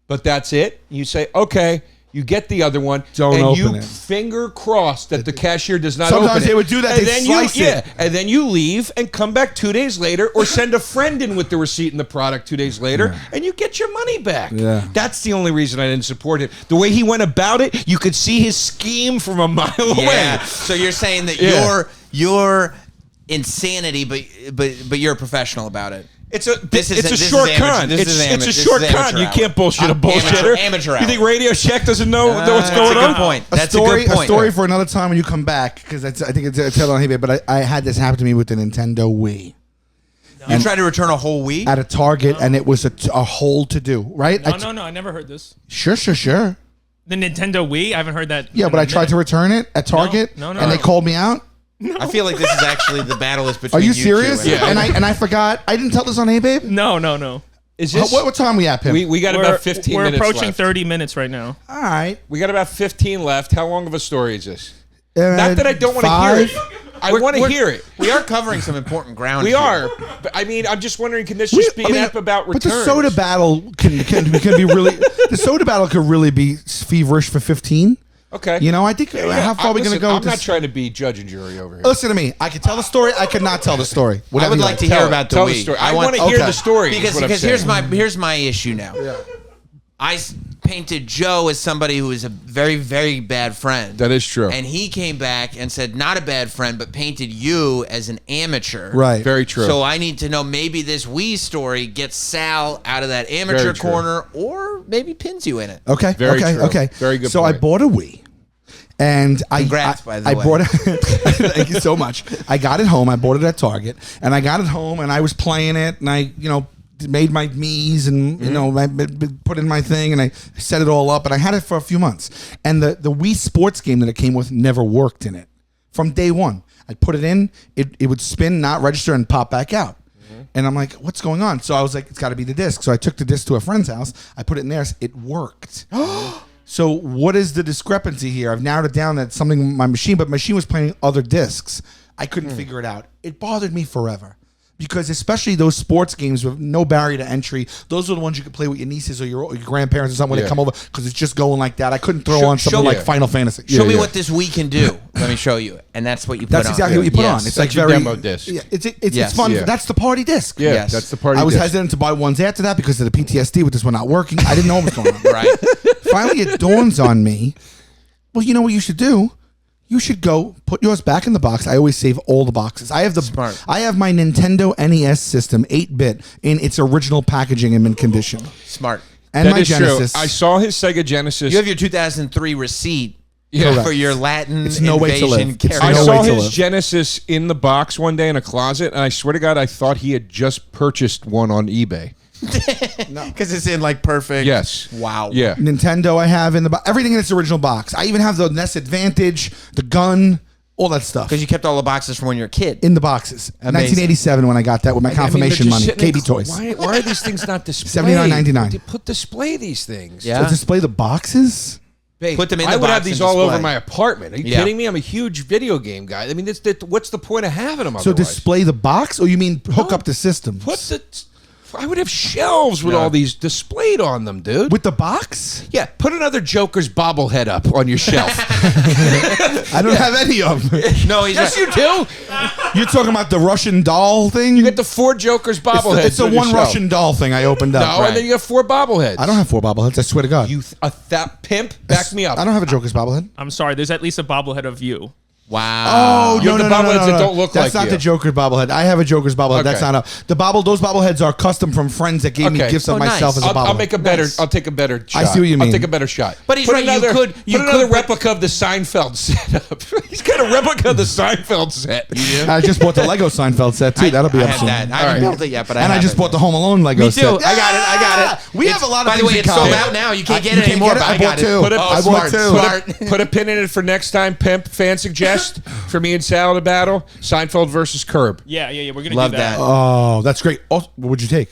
but that's it. You say, okay, you get the other one, Don't and open you it. finger cross that the cashier does not Sometimes open it. they would do that. And They'd then slice you, it. and then you leave and come back 2 days later, or send a friend in with the receipt and the product 2 days later, and you get your money back. Yeah. That's the only reason I didn't support him. The way he went about it, you could see his scheme from a mile away. Yeah. So you're saying that Yeah. you're insanity, but you're a professional about it. It's a This is short amateur. con. This It's is a amateur. short This is con. amateur You hour. can't bullshit a bullshitter. Amateur You think Radio Shack doesn't know what's That's going a on? good point. A That's story, a good point. story for another time when you come back, because I think it's tell on eBay. But I had this happen to me with the Nintendo Wii You tried to return a whole Wii? at a Target, and it was a whole to do. Right? No, I never heard this. Sure. The Nintendo Wii? I haven't heard that. Yeah, in but a I tried minute. to return it at Target, No, and they no. called me out. I feel like this is actually the battle is between Are you two. serious? Yeah. And I forgot. I didn't tell this on eBay. No. Is this? What time we at, Pim? We got about 15 We're minutes approaching left. 30 minutes right now. All right. We got about 15 left. How long of a story is this? Not that I don't want to hear it. I want to hear it. We are covering some important ground. We here. are. But, I mean, I'm just wondering, can this just be an app about But returns? the soda battle can be really. The soda battle could really be feverish for 15. Okay. You know, I think how far are we going to go? I'm with not this? trying to be judge and jury over here. Listen to me. I can tell the story. I could not tell the story. I Whatever would you like to Tell hear it. about the Tell Wii. the story. I want to hear okay. the story. is because what I'm because saying. here's my issue now. I painted Joe as somebody who is a very, very bad friend. That is true. And he came back and said, not a bad friend, but painted you as an amateur. Right. Very true. So I need to know, maybe this Wii story gets Sal out of that amateur Very true. corner, or maybe pins you in it. Okay. Very okay. true. Okay. Very good So I point. bought a Wii. And Congrats, by the way. bought it. Thank you so much. I got it home. I bought it at Target, and I got it home, and I was playing it, and I, made my Mii's, and I put in my thing, and I set it all up, and I had it for a few months. And the Wii Sports game that it came with never worked in it from day one. I put it in, it would spin, not register, and pop back out. And I'm like, what's going on? So I was like, it's got to be the disc. So I took the disc to a friend's house. I put it in there. It worked. So what is the discrepancy here? I've narrowed it down that something with my machine, but my machine was playing other discs. I couldn't figure it out. It bothered me forever. Because especially those sports games with no barrier to entry, those are the ones you could play with your nieces or your grandparents or something when they come over, because it's just going like that. I couldn't throw on something like Final Fantasy. Show me what this Wii can do. Let me show you. And that's what you put That's on. exactly what you put Yes. on. It's That's like your very demo disc. Yeah, it's Yes. fun. Yeah. That's the party disc. Yeah, Yes. that's the party. I was disc. hesitant to buy ones after that because of the PTSD with this one not working. I didn't know what was going on. Right. Finally, it dawns on me. Well, you know what you should do? You should go put yours back in the box. I always save all the boxes. I have Smart. I have my Nintendo NES system, 8-bit, in its original packaging and mint condition, Smart. and That my is Genesis. true. I saw his Sega Genesis. You have your 2003 receipt Yeah. for your Latin It's no way to invasion live. It's I no carry. saw way to his live. Genesis in the box one day in a closet, and I swear to God, I thought he had just purchased one on eBay. Because it's in like perfect. Yes. Wow. Yeah. Nintendo I have in the everything in its original box. I even have the NES Advantage, the gun, all that stuff Because you kept all the boxes from when you were a kid. in the boxes. 1987 when I got that with my confirmation I mean, they're just money. sitting KB in- Toys. Why are these things not displayed? $79.99. They put display these things. Yeah. To display the boxes. Babe, Put them in I the would box have these and all display. over my apartment. Are you Yeah. kidding me? I'm a huge video game guy. I mean, what's the point of having them? So otherwise? display the box, or you mean hook No. up the system Put the. I would have shelves with all these displayed on them, dude. with the box? Yeah, put another Joker's bobblehead up on your shelf. I don't have any of them. No, he's Yes, right. you do. You're talking about the Russian doll thing? You get the 4 Joker's bobbleheads. It's the on your one shelf. Russian doll thing I opened up. No, and then you have 4 bobbleheads. I don't have 4 bobbleheads. I swear to God. You pimp. Back me up. I don't have a Joker's bobblehead. I'm sorry. There's at least a bobblehead of you. Wow. Oh, You have the bobbleheads that don't look That's like not you. the Joker's bobblehead. I have a Joker's bobblehead. That's Okay. not those bobbleheads are custom from friends that gave me Okay. gifts of Oh, myself nice. as a bobblehead. I'll make a better. Nice. I'll take a better shot. I see what you mean. I'll take a better shot. But he's right, you could- Put you another could- replica of the Seinfeld setup. He's got a replica of the Seinfeld set. I just bought the Lego Seinfeld set too. That'll be I up had soon. that. I All haven't right. built it yet, but And I have just it. bought the Home Alone Lego Me set. too. I got it. I got it. We have a lot of By the things way, in it's sold common. out now. You can't You get it anymore. get it? But I I bought got it. two. Put a- I smart, bought two. smart. Put a pin in it for next time. Pimp fan suggest for me and Sal to battle Seinfeld versus Curb. Yeah. We're gonna Love do that. that. Oh, that's great. Oh, what would you take?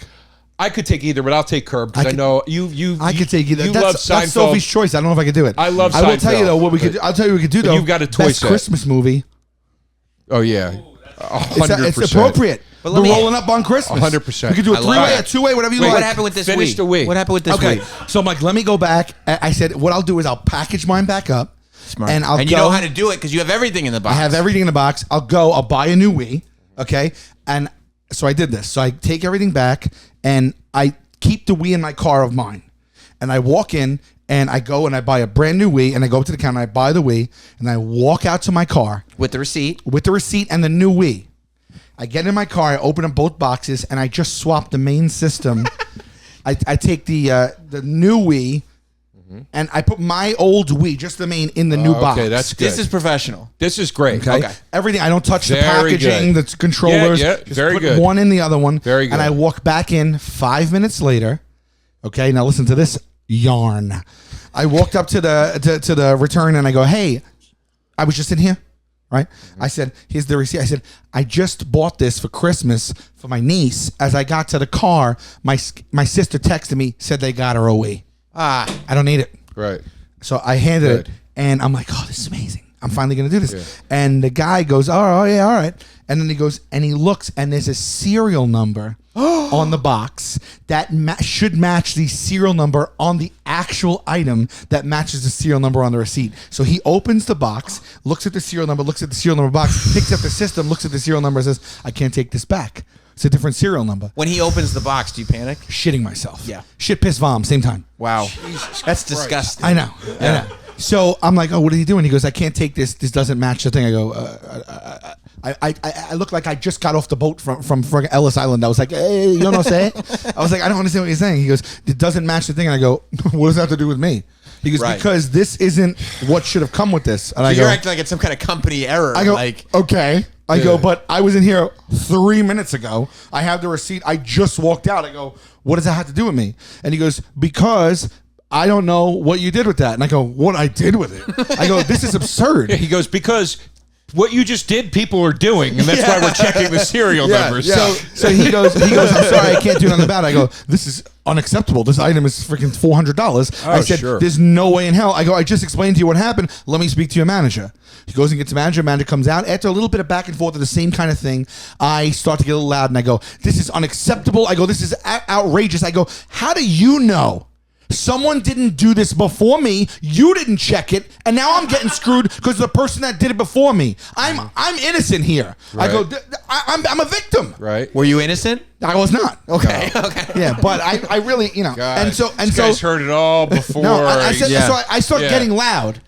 I could take either, but I'll take Curb because I could- know you. I could take either. You That's, love that's Seinfeld. Sophie's choice. I don't know if I could do it. I love I will tell you Seinfeld, though what we could. but- I'll tell you what we could do though. you've got a toy Best set. Christmas movie. Oh yeah, It's 100%. appropriate. But We're let me- rolling up on Christmas. 100%. We could do a I love three-way, it. a two-way, whatever you Wait, like. what happened with this Finish week? the week. What happened with this Okay, week? so I'm like, let me go back. I said, what I'll do is I'll package mine back up, Smart. and I'll you go. know how to do it because you have everything in the box. I have everything in the box. I'll buy a new Wii. Okay, and so I did this. So I take everything back, and I keep the Wii in my car of mine, and I walk in. And I go and I buy a brand new Wii, and I go up to the counter, I buy the Wii, and I walk out to my car with the receipt. with the receipt and the new Wii. I get in my car, I open up both boxes, and I just swap the main system. I take the new Wii, and I put my old Wii, just the main, in the new box. Okay, that's good. This is professional. This is great. Okay. Everything. I don't touch the Very packaging, good. the controllers. Yeah, Just very put good. one in the other one. Very good. And I walk back in 5 minutes later. Okay, now listen to this yarn. I walked up to the return and I go, hey, I was just in here, right? I said, here's the receipt. I said, I just bought this for Christmas for my niece. As I got to the car, my sister texted me, said they got her a Wii. I don't need it. Right. So I handed Good. it, and I'm like, oh, this is amazing. I'm finally going to do this. And the guy goes, oh, yeah, all right. And then he goes, and he looks, and there's a serial number on the box that should match the serial number on the actual item that matches the serial number on the receipt. So he opens the box, looks at the serial number, box, picks up the system, looks at the serial number, and says, I can't take this back. It's a different serial number. When he opens the box, do you panic? Shitting myself. Yeah. Shit, piss, vom, same time. Wow. That's disgusting. I know. I know. So I'm like, oh, what are you doing? He goes, I can't take this. This doesn't match the thing. I go, I look like I just got off the boat from Ellis Island. I was like, hey, you know what I'm saying? I was like, I don't understand what you're saying. He goes, it doesn't match the thing. And I go, what does that have to do with me? He goes, Right. because this isn't what should have come with this. And So I you're go, acting like it's some kind of company error. I go, like, okay. I go, but I was in here 3 minutes ago. I have the receipt. I just walked out. I go, what does that have to do with me? And he goes, because I don't know what you did with that. And I go, what I did with it? I go, this is absurd. He goes, because what you just did, people are doing, and that's why we're checking the serial numbers. So he goes, I'm sorry, I can't do nothing about it. I go, this is unacceptable. This item is freaking $400. I said, sure. there's no way in hell. I go, I just explained to you what happened. Let me speak to your manager. He goes and gets a manager. Manager comes out. After a little bit of back and forth of the same kind of thing, I start to get a little loud and I go, this is unacceptable. I go, this is outrageous. I go, how do you know? Someone didn't do this before me. You didn't check it, and now I'm getting screwed because the person that did it before me. I'm innocent here. Right. I go, I'm a victim. Right. were you innocent? I was not. Okay. Okay. Yeah, but I really, Guys, and this so guy's heard it all before. no, I said Yeah. so. I start Yeah. getting loud.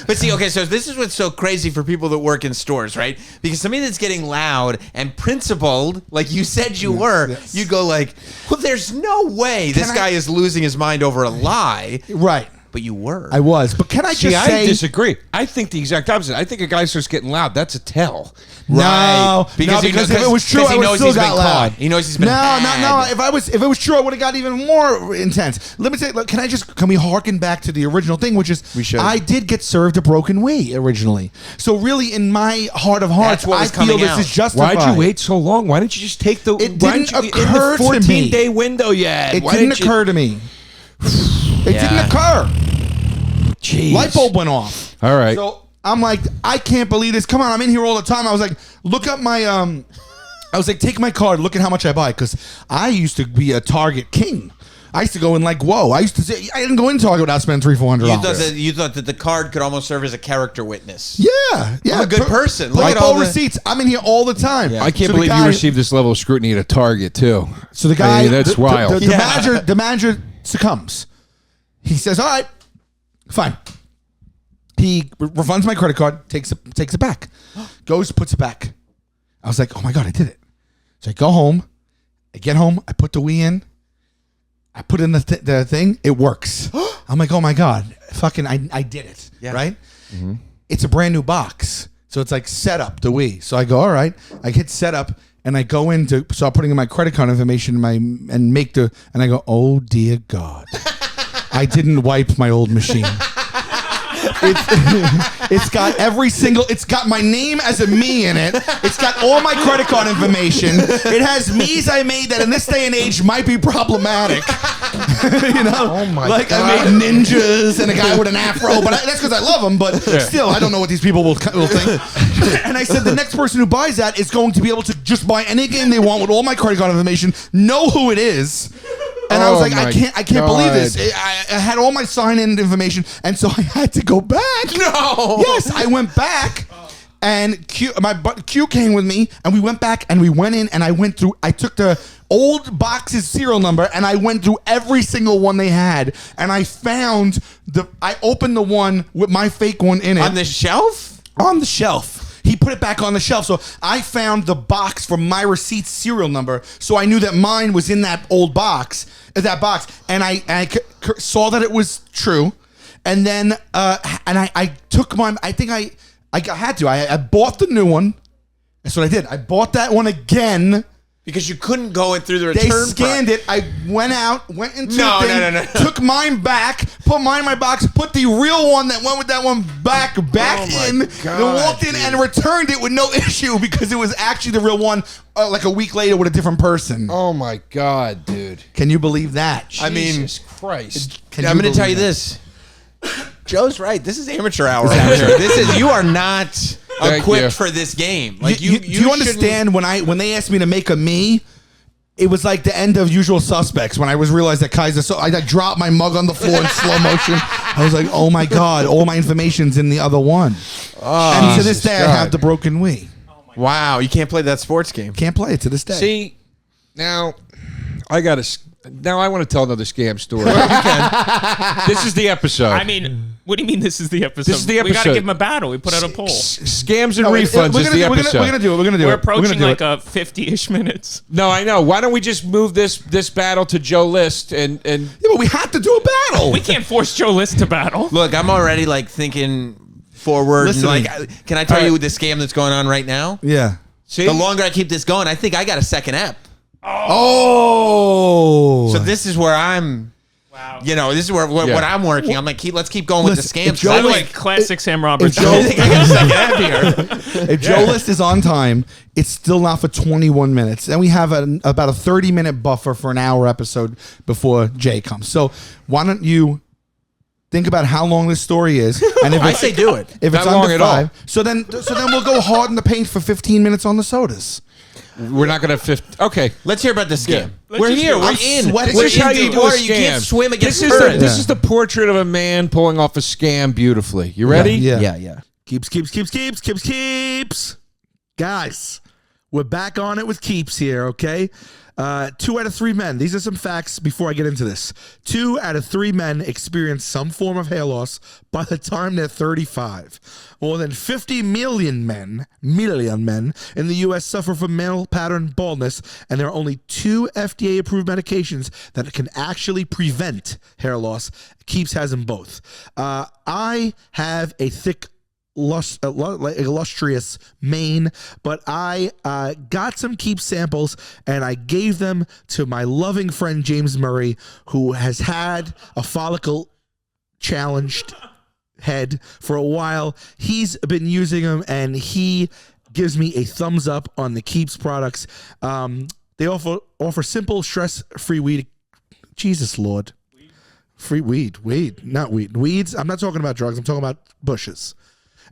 But see, okay, so this is what's so crazy for people that work in stores, right? Because somebody that's getting loud and principled, like you said you were, yes. you go like, well, there's no way this I- guy is losing his mind over a lie. Right. But you were. I was. But can I See, just I say? disagree. I think the exact opposite. I think a guy starts getting loud. That's a tell. No, Because he because knows- if it was true, because he I would knows still he's got been loud. caught. He knows he's been no. had. If it was true, I would have got even more intense. Let me say, look, can we harken back to the original thing, which is We should. I did get served a broken Wii originally. So really, in my heart of hearts, That's what I was feel coming this out. is justified. Why'd you wait so long? Why didn't you just take the? It why didn't didn't you, occur in the to me. 14-day window yet? It Why didn't didn't you- occur to me. It Yeah. didn't occur. Jeez. Light bulb went off. All right. So I'm like, I can't believe this. Come on, I'm in here all the time. I was like, look up my I was like, take my card, look at how much I buy, because I used to be a Target king. I used to go in like, whoa. I used to say I didn't go in Target without spending $300-$400. You thought that the card could almost serve as a character witness. Yeah. I'm a good person. Look Light at all bulb the- receipts. I'm in here all the time. I can't So the believe guy- you received this level of scrutiny at a Target too. So the guy, I mean, that's wild. The manager succumbs. He says, all right, fine. He refunds my credit card, takes it back, goes, puts it back. I was like, oh my God, I did it. So I go home, I get home, I put the Wii in, I put in the thing, it works. I'm like, oh my God, fucking, I did it, right? Mm-hmm. It's a brand new box. So it's like set up the Wii. So I go, all right, I hit set up and I go in to start putting in my credit card information and I go, oh dear God, I didn't wipe my old machine. It's got it's got my name as a me in it. It's got all my credit card information. It has me's I made that in this day and age might be problematic. You know, oh my like God. I made ninjas and a guy with an afro, but that's because I love them. But still, I don't know what these people will think. And I said the next person who buys that is going to be able to just buy any game they want with all my credit card information, know who it is. And I was like, I can't believe this. I had all my sign-in information, and so I had to go back. No. Yes, I went back, and Q came with me, and we went back, and we went in, and I took the old box's serial number, and I went through every single one they had, and I found I opened the one with my fake one in it. On the shelf? On the shelf. He put it back on the shelf. So I found the box from my receipt's serial number. So I knew that mine was in that old box, and I saw that it was true. And then, I took my, I think I had to. I bought the new one. That's what I did. I bought that one again. Because you couldn't go in through the return. They scanned it. I went into the thing, No. took mine back, put mine in my box, put the real one that went with that one back in, God, then walked in and returned it with no issue because it was actually the real one like a week later with a different person. Oh my God, dude. Can you believe that? Jesus Christ. Can I'm going to tell you that? this. Joe's right. This is amateur hour out here. You are not equipped for this game. Like do you understand when they asked me to make a me? It was like the end of Usual Suspects when I realized that Kaiser. So I dropped my mug on the floor in slow motion. I was like, oh my God, all my information's in the other one. And to this day, I have the broken Wii. Wow, you can't play that sports game. Can't play it to this day. See, now I want to tell another scam story. This is the episode. I mean, what do you mean this is the episode? This is the We got to episode. give him a battle. We put out a poll. Scams and refunds is the episode. We're gonna do it. We're gonna do We're it. approaching We're like gonna a 50-ish minutes. No, I know. Why don't we just move this battle to Joe List and yeah, but we have to do a battle. We can't force Joe List to battle. Look, I'm already like thinking forward. Listen, and, like, can I tell you the scam that's going on right now? Yeah. see. The longer I keep this going, I think I got a second app. Oh. So this is where I'm. Wow. You know, this is what I'm working. I'm like, let's keep going with the scam if Joe By the stuff. way, classic Sam Roberts. Joe- I think I got a second app here. If Joe List is on time, it's still not for 21 minutes. And we have about a 30-minute buffer for an hour episode before Jay comes. So why don't you think about how long this story is? And if I say do it. If it's Not long under at all. 5, so then we'll go hard in the paint for 15 minutes on the sodas. We're not going to Okay. Let's hear about the scam. Let's We're just here. do it. We're I'm in. sweating. We're This is how in you the do a water. scam. You can't swim against this current. is the portrait of a man pulling off a scam beautifully. You ready? Yeah. Keeps. Guys, we're back on it with Keeps here, okay? 2 out of 3 men. These are some facts before I get into this. 2 out of 3 men experience some form of hair loss by the time they're 35. More than 50 million men in the U.S. suffer from male pattern baldness, and there are only 2 FDA-approved medications that can actually prevent hair loss. Keeps has them both. I have a thick illustrious mane, but I got some Keep samples and I gave them to my loving friend James Murray, who has had a follicle challenged head for a while. He's been using them and he gives me a thumbs up on the Keeps products. They offer simple stress-free weed. Jesus Lord. Free weed, not weed. Weeds, I'm not talking about drugs, I'm talking about bushes.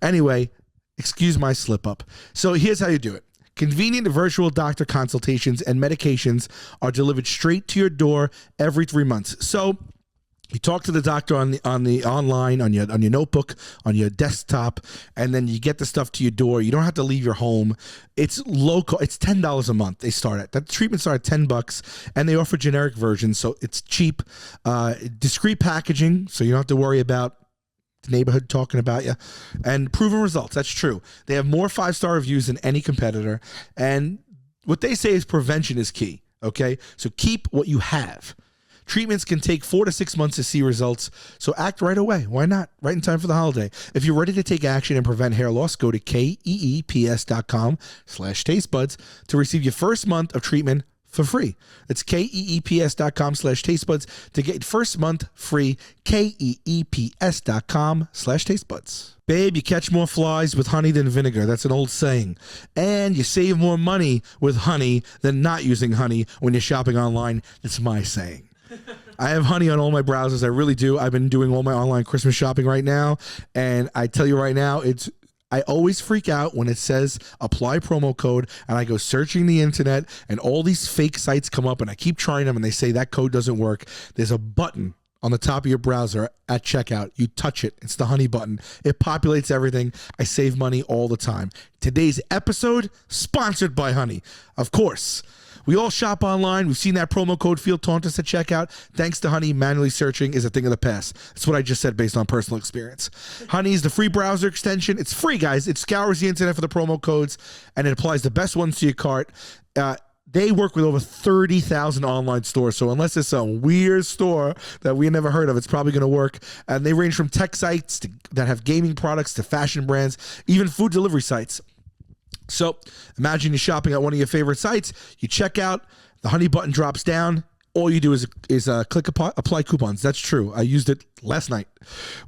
Anyway, excuse my slip up. So here's how you do it. Convenient virtual doctor consultations and medications are delivered straight to your door every 3 months. So you talk to the doctor on the online, on your notebook, on your desktop, and then you get the stuff to your door. You don't have to leave your home. It's local. It's $10 a month. They start at that. Treatments start at $10, and they offer generic versions, so it's cheap. Discreet packaging, so you don't have to worry about the neighborhood talking about you, and proven results. That's true. They have more 5-star reviews than any competitor, and what they say is prevention is key. Okay, so keep what you have. Treatments can take 4 to 6 months to see results, so act right away. Why not? Right in time for the holiday. If you're ready to take action and prevent hair loss, go to keeps.com/tastebuds to receive your first month of treatment for free. It's keeps.com/tastebuds to get first month free. keeps.com/tastebuds. Babe, you catch more flies with honey than vinegar. That's an old saying. And you save more money with honey than not using honey when you're shopping online. That's my saying. I have honey on all my browsers. I really do. I've been doing all my online Christmas shopping right now. And I tell you right now, I always freak out when it says apply promo code, and I go searching the internet and all these fake sites come up and I keep trying them and they say that code doesn't work. There's a button on the top of your browser at checkout. You touch it. It's the honey button. It populates everything. I save money all the time. Today's episode sponsored by Honey. Of course. We all shop online. We've seen that promo code field taunt us at checkout. Thanks to Honey, manually searching is a thing of the past. That's what I just said based on personal experience. Honey is the free browser extension. It's free, guys. It scours the internet for the promo codes, and it applies the best ones to your cart. They work with over 30,000 online stores, so unless it's some weird store that we never heard of, it's probably going to work. And they range from tech sites that have gaming products to fashion brands, even food delivery sites. So imagine you're shopping at one of your favorite sites. You check out, the Honey button drops down. All you do is click apply coupons. That's true. I used it last night.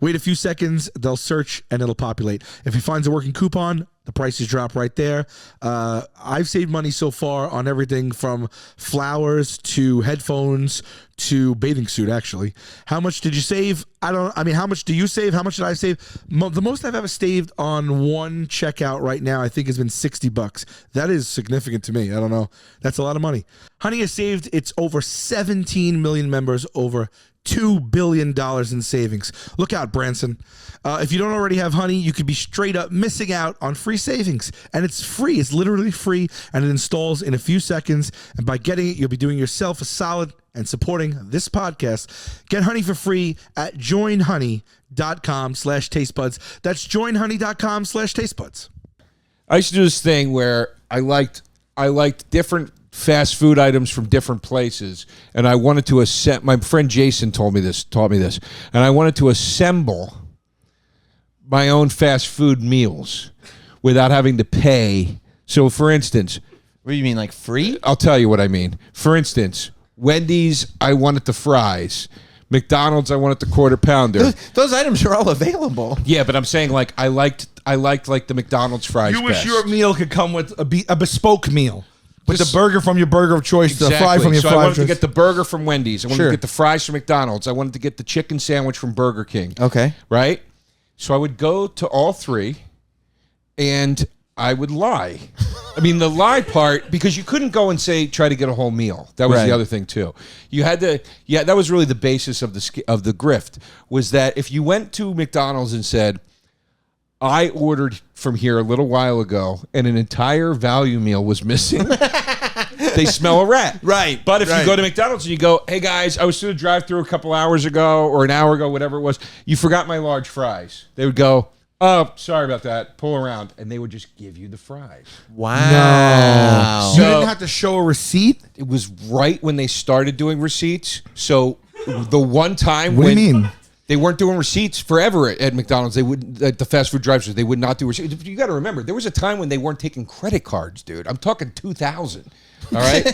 Wait a few seconds. They'll search and it'll populate. If he finds a working coupon, the prices drop right there. I've saved money so far on everything from flowers to headphones to bathing suit, actually. How much did you save? How much do you save? How much did I save? The most I've ever saved on one checkout right now, I think, has been $60. That is significant to me. I don't know. That's a lot of money. Honey has saved its over 17 million members over $2 billion in savings. Look out, Branson. If you don't already have Honey, you could be straight up missing out on free savings. And it's free. It's literally free, and it installs in a few seconds. And by getting it, you'll be doing yourself a solid and supporting this podcast. Get Honey for free at joinhoney.com/tastebuds. That's joinhoney.com/tastebuds. I used to do this thing where I liked different fast food items from different places, and I wanted to assemble. My friend Jason taught me this, and I wanted to assemble my own fast food meals without having to pay. So, for instance, What do you mean, like free? I'll tell you what I mean. For instance, Wendy's, I wanted the fries. McDonald's, I wanted the quarter pounder. Those items are all available. Yeah, but I'm saying like I liked like the McDonald's fries. You wish best. your meal could come with a bespoke meal. With the burger from your burger of choice, the fry from your fry I wanted of choice. to get the burger from Wendy's. I wanted Sure. to get the fries from McDonald's. I wanted to get the chicken sandwich from Burger King. Okay. Right? So I would go to all three, and I would lie. I mean, the lie part, because you couldn't go and try to get a whole meal. That was Right. the other thing, too. You had to, that was really the basis of the grift, was that if you went to McDonald's and said, I ordered from here a little while ago, and an entire value meal was missing, they smell a rat. Right. But if right. you go to McDonald's and you go, hey, guys, I was through the drive-thru a couple hours ago or an hour ago, whatever it was, you forgot my large fries. They would go, oh, sorry about that. Pull around. And they would just give you the fries. Wow. You So- didn't have to show a receipt? It was right when they started doing receipts. So the one time What when do you mean? they weren't doing receipts forever at McDonald's, they would at the fast food drive-thrus, they would not do receipts. You got to remember, there was a time when they weren't taking credit cards, dude. I'm talking 2000. All right?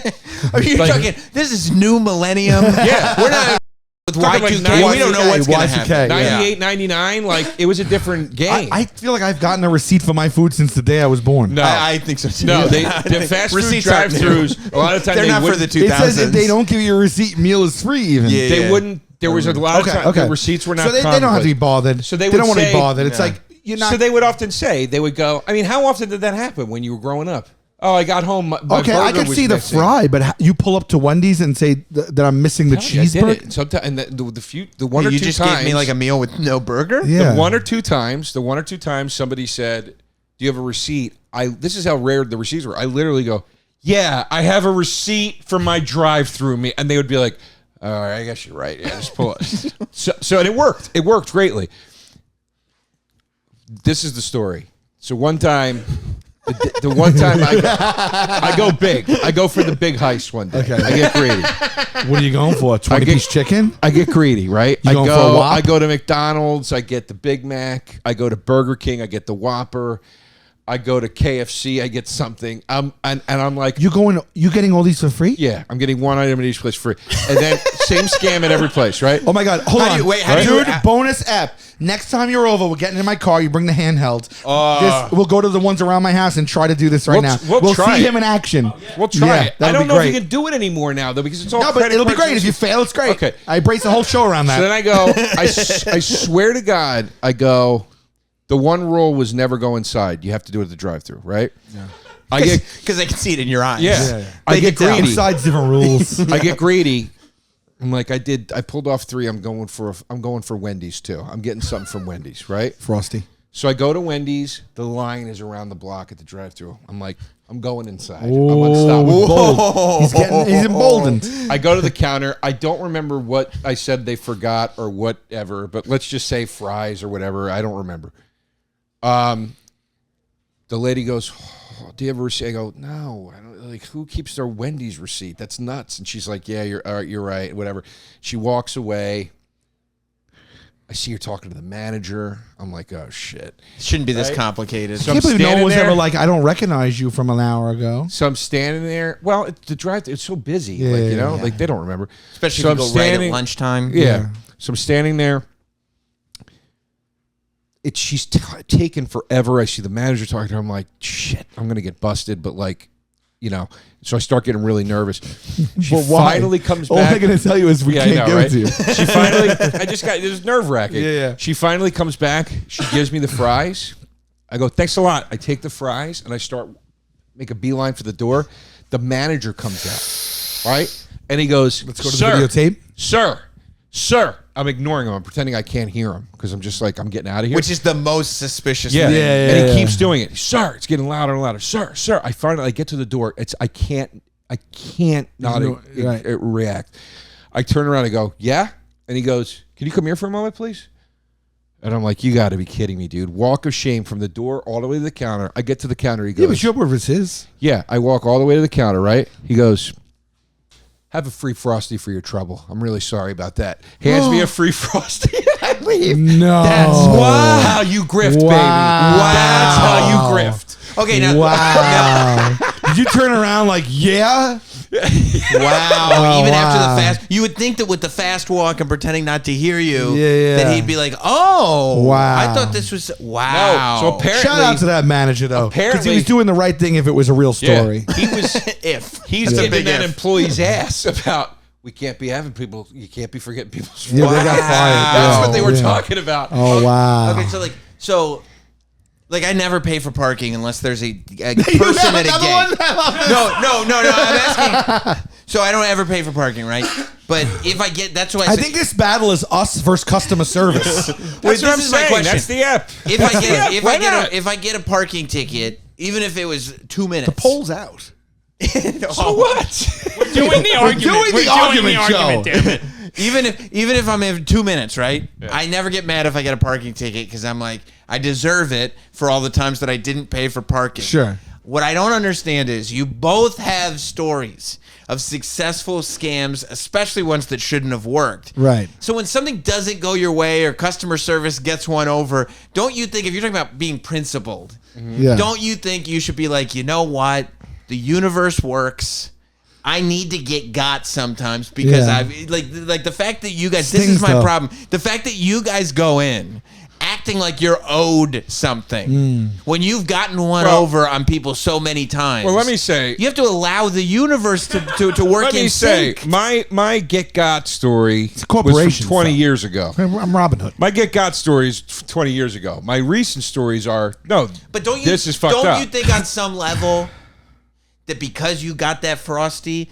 Are you Like- talking? This is new millennium. Yeah. We're not with Talking like Y2K. We don't know what's going to Y2K. happen. 98, 99, like it was a different game. I feel like I've gotten a receipt for my food since the day I was born. no. I think so too. No, I the think fast food receipts aren't new. drive-thrus, a lot of times They're they not for wouldn't- the 2000s. It says if they don't give you a receipt, meal is free even. Yeah. They wouldn't. There was a lot of times the receipts were not. So they don't have to be bothered. So they don't would want to be say- bothered. It's like, you're not. So they would often say, they would go, I mean, how often did that happen when you were growing up? Oh, I got home. My okay, I burger can was see the missing. fry, but you pull up to Wendy's and say that I'm missing the Yeah, I did cheeseburger. it. Sometimes, and the one or You two just times, gave me like a meal with no burger? Yeah. the one or two times somebody said, do you have a receipt? This is how rare the receipts were. I literally go, yeah, I have a receipt for my drive-through and they would be like, all right, I guess you're right. Yeah, just pull it. So and it worked. It worked greatly. This is the story. So one time, the one time I go big. I go for the big heist one day. Okay. I get greedy. What are you going for? 20-piece chicken? I get greedy, right? You going for a Whop? I go to McDonald's. I get the Big Mac. I go to Burger King. I get the Whopper. I go to KFC. I get something. And I'm like, You getting all these for free? yeah, I'm getting one item at each place free, and then same scam at every place, right? Oh my God! Hold How do on, you- wait, how do you- dude. Bonus app. Next time you're over, we're getting in my car. You bring the handheld. We'll go to the ones around my house and try to do this right now. we'll try see it. him in action. We'll try it. I that'll don't be know great. if you can do it anymore now, though, because it's all No, but credit it'll be cards. great. If you fail, it's great. Okay. I brace the whole show around that. So then I go, I swear to God, I go, the one rule was never go inside. You have to do it at the drive-thru, right? Yeah. Because I can see it in your eyes. Yeah. They I get can tell. greedy. Inside's different rules. I get greedy. I'm like, I pulled off 3. I'm going for Wendy's too. I'm getting something from Wendy's, right? Frosty. So I go to Wendy's. The line is around the block at the drive-thru. I'm like, I'm going inside. I'm unstoppable. Bold. He's emboldened. I go to the counter. I don't remember what I said they forgot or whatever, but let's just say fries or whatever. I don't remember. The lady goes, oh, do you have a receipt? I go, no. I don't, like, who keeps their Wendy's receipt? That's nuts. And she's like, yeah, you're right, whatever. She walks away. I see her talking to the manager. I'm like, oh, shit. Shouldn't be this complicated. So I can't believe no standing one was there. ever like, I don't recognize you from an hour ago. So I'm standing there. Well, the drive, it's so busy. Yeah, like, you know, yeah. like they don't remember. Especially So if you I'm go right standing- at lunchtime. Yeah. So I'm standing there. She's taking forever. I see the manager talking to her. I'm like, shit, I'm going to get busted. But like, you know, so I start getting really nervous. She But why? finally comes All back. I'm going to tell you is we Yeah, I can't know, give right? it to you. She finally, it was nerve wracking. Yeah. She finally comes back. She gives me the fries. I go, thanks a lot. I take the fries and I make a beeline for the door. The manager comes out, right? And he goes, Let's go to the "Sir, videotape." Sir. I'm ignoring him. I'm pretending I can't hear him because I'm just like, I'm getting out of here. Which is the most suspicious Yeah. thing. And he keeps doing it. Sir, it's getting louder and louder. Sir. I finally get to the door. I can't not Right. react. I turn around and go, yeah? And he goes, can you come here for a moment, please? And I'm like, you got to be kidding me, dude. Walk of shame from the door all the way to the counter. I get to the counter. He Yeah, but goes, your word was his. yeah. I walk all the way to the counter, right? He goes, have a free Frosty for your trouble. I'm really sorry about that. Hands me a free Frosty. I leave. No. That's how you grift, baby. Wow. That's how you grift. Okay, now. Wow. Did you turn around like, yeah? Wow. Even after wow. the fast, you would think that with the fast walk and pretending not to hear you, Yeah. that he'd be like, oh, Wow. I thought this was, wow. No, so apparently, Shout out to that manager, though. Because he Apparently- was doing the right thing if it was a real story. he was. if. He's That's a getting big in that if. employee's ass about. We can't be having people. You can't be forgetting people's. Yeah, they got fired. That's Yeah. what they were Yeah. talking about. Oh, wow. Okay, so I never pay for parking unless there's a person at a gate. No, I'm asking. So I don't ever pay for parking, right? But if I get, that's why I think this battle is us versus customer service. That's Wait, what I'm this is my saying. question. That's the app. If I get Why not? if I get a parking ticket, even if it was 2 minutes, The poll's out. So what? We're doing the argument. doing the argument, Joe. Damn it. even if I'm in 2 minutes, right? I never get mad if I get a parking ticket because I'm like, I deserve it for all the times that I didn't pay for parking. Sure. What I don't understand is you both have stories of successful scams, especially ones that shouldn't have worked. Right. So when something doesn't go your way or customer service gets one over, don't you think, if you're talking about being principled, Yeah. don't you think you should be like, you know what? The universe works. I need to get got sometimes because Yeah. I've like the fact that you guys, Stings, this is my though. problem. The fact that you guys go in acting like you're owed something when you've gotten one over on people so many times. Well, let me say. You have to allow the universe to work Let me in say, sync. my Get Got story a corporation was from 20 stuff. years ago. I'm Robin Hood. My Get Got stories 20 years ago. My recent stories are no. But don't you? This is fucked don't up. you think on some level that because you got that Frosty,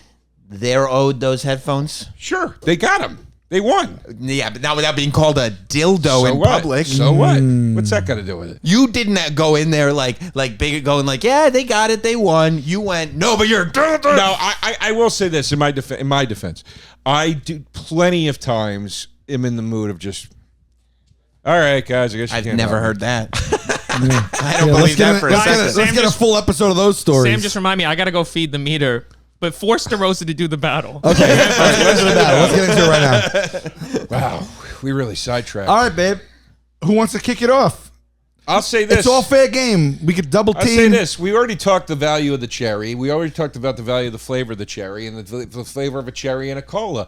they're owed those headphones? Sure, they got them. They won. Yeah, but not without being called a dildo in what? public. So what? What's that got to do with it? You didn't go in there like big going like, yeah, they got it, they won. You went, no, but you're a dildo. No, I will say this in my defense. I do plenty of times am in the mood of just All right, guys. I guess you I've can't never help heard that. I don't Yeah, believe that for a second. let's get a full episode of those stories. Sam just remind me, I got to go feed the meter, but force DeRosa to do the battle. Okay, let's get into it right now. Wow, we really sidetracked. All right, babe. Who wants to kick it off? I'll say this. It's all fair game. We could double I'll say team. this. We already talked the value of the cherry. We already talked about the value of the flavor of the cherry and the flavor of a cherry and a cola.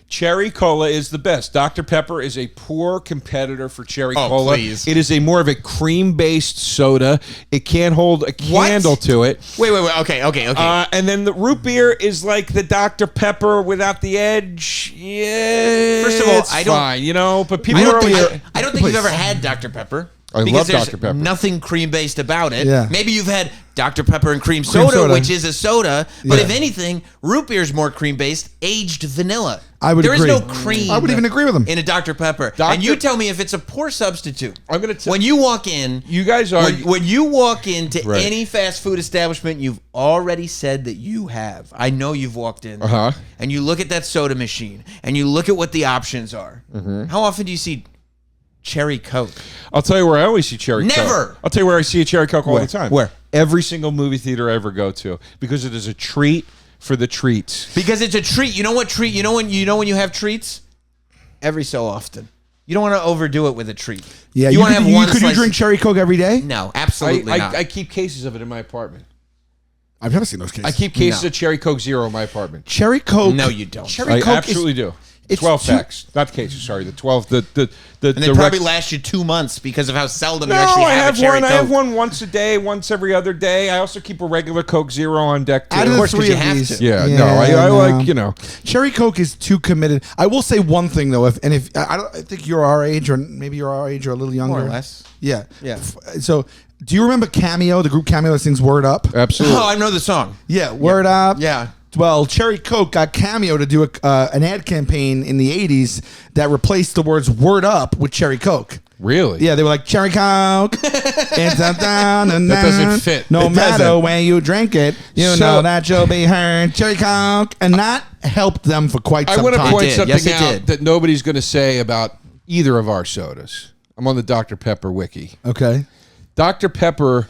Cherry cola is the best. Dr. Pepper is a poor competitor for cherry cola. Please. It is a more of a cream-based soda. It can't hold a candle to it. Wait. Okay. And then the root beer is like the Dr. Pepper without the edge. Yeah, First of all, it's I don't- fine, you know. But people I are don't always. think you've ever had Dr. Pepper. I because love there's Dr. Pepper. Nothing cream-based about it. Yeah. Maybe you've had Dr. Pepper and cream soda, which is a soda. But if anything, root beer is more cream-based, aged vanilla. I would There agree. is no cream. I would even agree with him. In a Dr. Pepper. And you tell me if it's a poor substitute. I'm gonna tell when you walk in, you guys are when you walk into Right. any fast food establishment, you've already said that you have. I know you've walked in. And you look at that soda machine and you look at what the options are. How often do you see Cherry Coke? I'll tell you where I always see cherry Coke. Never. I'll tell you where I see a cherry Coke all the time. Where? Every single movie theater I ever go to, because it is a treat for the treats. Because it's a treat. You know what treat? You know when you have treats? Every so often. You don't want to overdo it with a treat. Yeah, you want to have one. Could you drink cherry Coke every day? No, absolutely not. I keep cases of it in my apartment. I've never seen those cases. I keep cases of cherry Coke Zero in my apartment. Cherry Coke. No, you don't. Cherry I Coke absolutely do. it's 12 too- packs, not cases. Sorry, the 12. And they probably last you 2 months because of how seldom you actually I have have a cherry one. Coke. I have one once a day, once every other day. I also keep a regular Coke Zero on deck too. Out of Of the course, 'cause three you of have these, to. Yeah, no, I like, you know. Cherry Coke is too committed. I will say one thing though, if I think you're our age, or maybe you're our age or a little younger, More or less. Yeah, Yeah. So, do you remember Cameo, the group Cameo that sings "Word Up"? Absolutely. Oh, I know the song. Yeah, "Word Up." Yeah. Well, Cherry Coke got Cameo to do an ad campaign in the '80s that replaced the words "Word Up" with Cherry Coke. Really? Yeah, they were like Cherry Coke. That doesn't fit. No It matter doesn't. when you drink it, you know that you'll be heard. Cherry Coke, and that helped them for quite I some want to time. point did. something Yes, it out did. that nobody's going to say about either of our sodas. I'm on the Dr. Pepper wiki. Okay. Dr. Pepper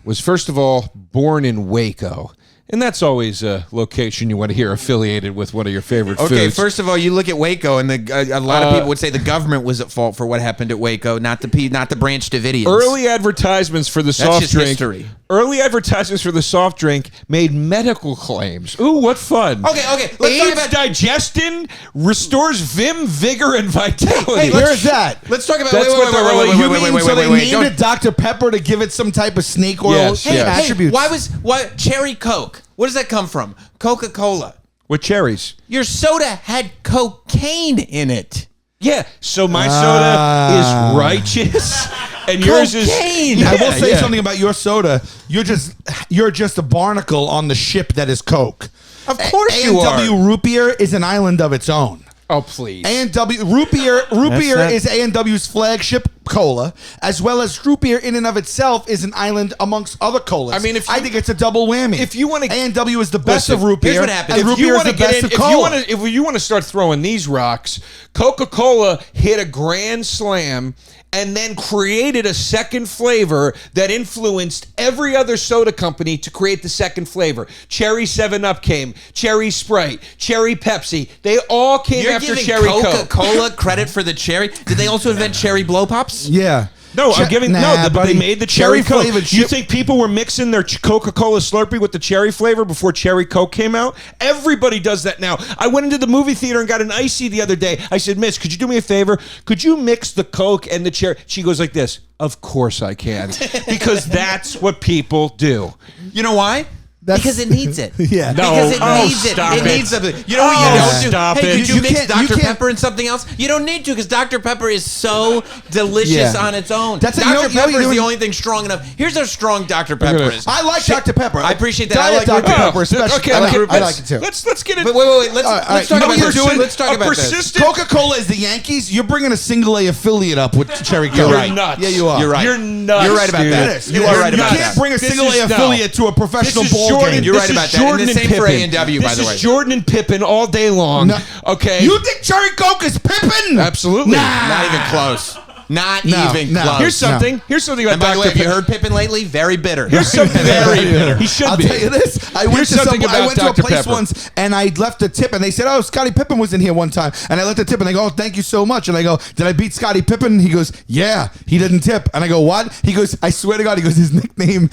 was, first of all, born in Waco. And that's always a location you want to hear affiliated with one of your favorite Okay, foods. first of all, you look at Waco, and a lot of people would say the government was at fault for what happened at Waco, not the Branch Davidians. Early advertisements for the soft just drink. history. Early advertisements for the soft drink made medical claims. Ooh, what fun! Okay, let's talk AIDS about digestion restores vim, vigor, and vitality. Hey, where is that? Let's talk about. That's what they're really- You mean so they named Don't- it Dr. Pepper to give it some type of snake oil Yes, yes. attributes? Why Cherry Coke? What does that come from? Coca-Cola. With cherries. Your soda had cocaine in it. Yeah, so my soda is righteous, and yours is. Cocaine. I will say yeah. something about your soda. You're just a barnacle on the ship that is Coke. Of course you are. A&W root beer is an island of its own. Oh, please. A&W root beer not- is A&W's flagship cola, as well as root beer in and of itself is an island amongst other colas. I mean, if I you- think it's a double whammy. if you wanna- A&W is the best Listen, of root beer. here's what happens. And root beer is the best of cola. if you want to start throwing these rocks, Coca-Cola hit a grand slam and then created a second flavor that influenced every other soda company to create the second flavor. Cherry 7-Up came, Cherry Sprite, Cherry Pepsi. They all came You're after giving Cherry Coke. Coca-Cola credit for the cherry. Did they also invent cherry blow pops? Yeah. No, I'm giving but buddy. they made the cherry Coke. flavored You chip- think people were mixing their Coca-Cola Slurpee with the cherry flavor before Cherry Coke came out? Everybody does that now. I went into the movie theater and got an icy the other day. I said, "Miss, could you do me a favor? Could you mix the Coke and the cherry?" She goes like this. Of course I can, because that's what people do. You know why? Because it needs it. Yeah. Because it No. needs it. Stop It it. needs something. You know what you Oh, don't do? stop Hey, it. could you You mix can't- you Dr. can't- Pepper and something else? You don't need to because Dr. Pepper is so delicious Yeah. on its own. That's it. Dr. You know what Pepper you're is the doing? only thing strong enough. Here's how strong Dr. Pepper gonna- is. I like Dr. Pepper. I appreciate that. Diet I like Dr. root beer. Pepper, especially. Okay, I like okay, it. I like it too. Let's get it. But wait. Let's right, talk you know about what you're this. doing? Let's talk about this. persistent. Coca-Cola is the Yankees. You're bringing a single A affiliate up with Cherry Coke. You're right. nuts. Yeah, you are. You're right. You're nuts. You're right about dude. that. It is. You are right about You that. can't bring a This single is- A no. affiliate to a professional This is ball Jordan. game. You're This right is about that. And Jordan the same for Pippen. A&W, by the way. This is Jordan and Pippen all day long. No. Okay. You think Cherry Coke is Pippin? Absolutely. Nah. Not even close. Not No, even no. close. Here's something. Here's something about And by the way, Dr. have you Pepper. heard Pippin lately? Very bitter. Here's something Very bitter. He should I'll be. tell you this. I went Here's to something I about went to a Dr. place Pepper. once and I left a tip and they said, "Oh, Scottie Pippen was in here one time." And I left a tip and they go, "Oh, thank you so much." And I go, "Did I beat Scottie Pippen?" He goes, "Yeah, he didn't tip." And I go, "What?" He goes, "I swear to God," he goes, his nickname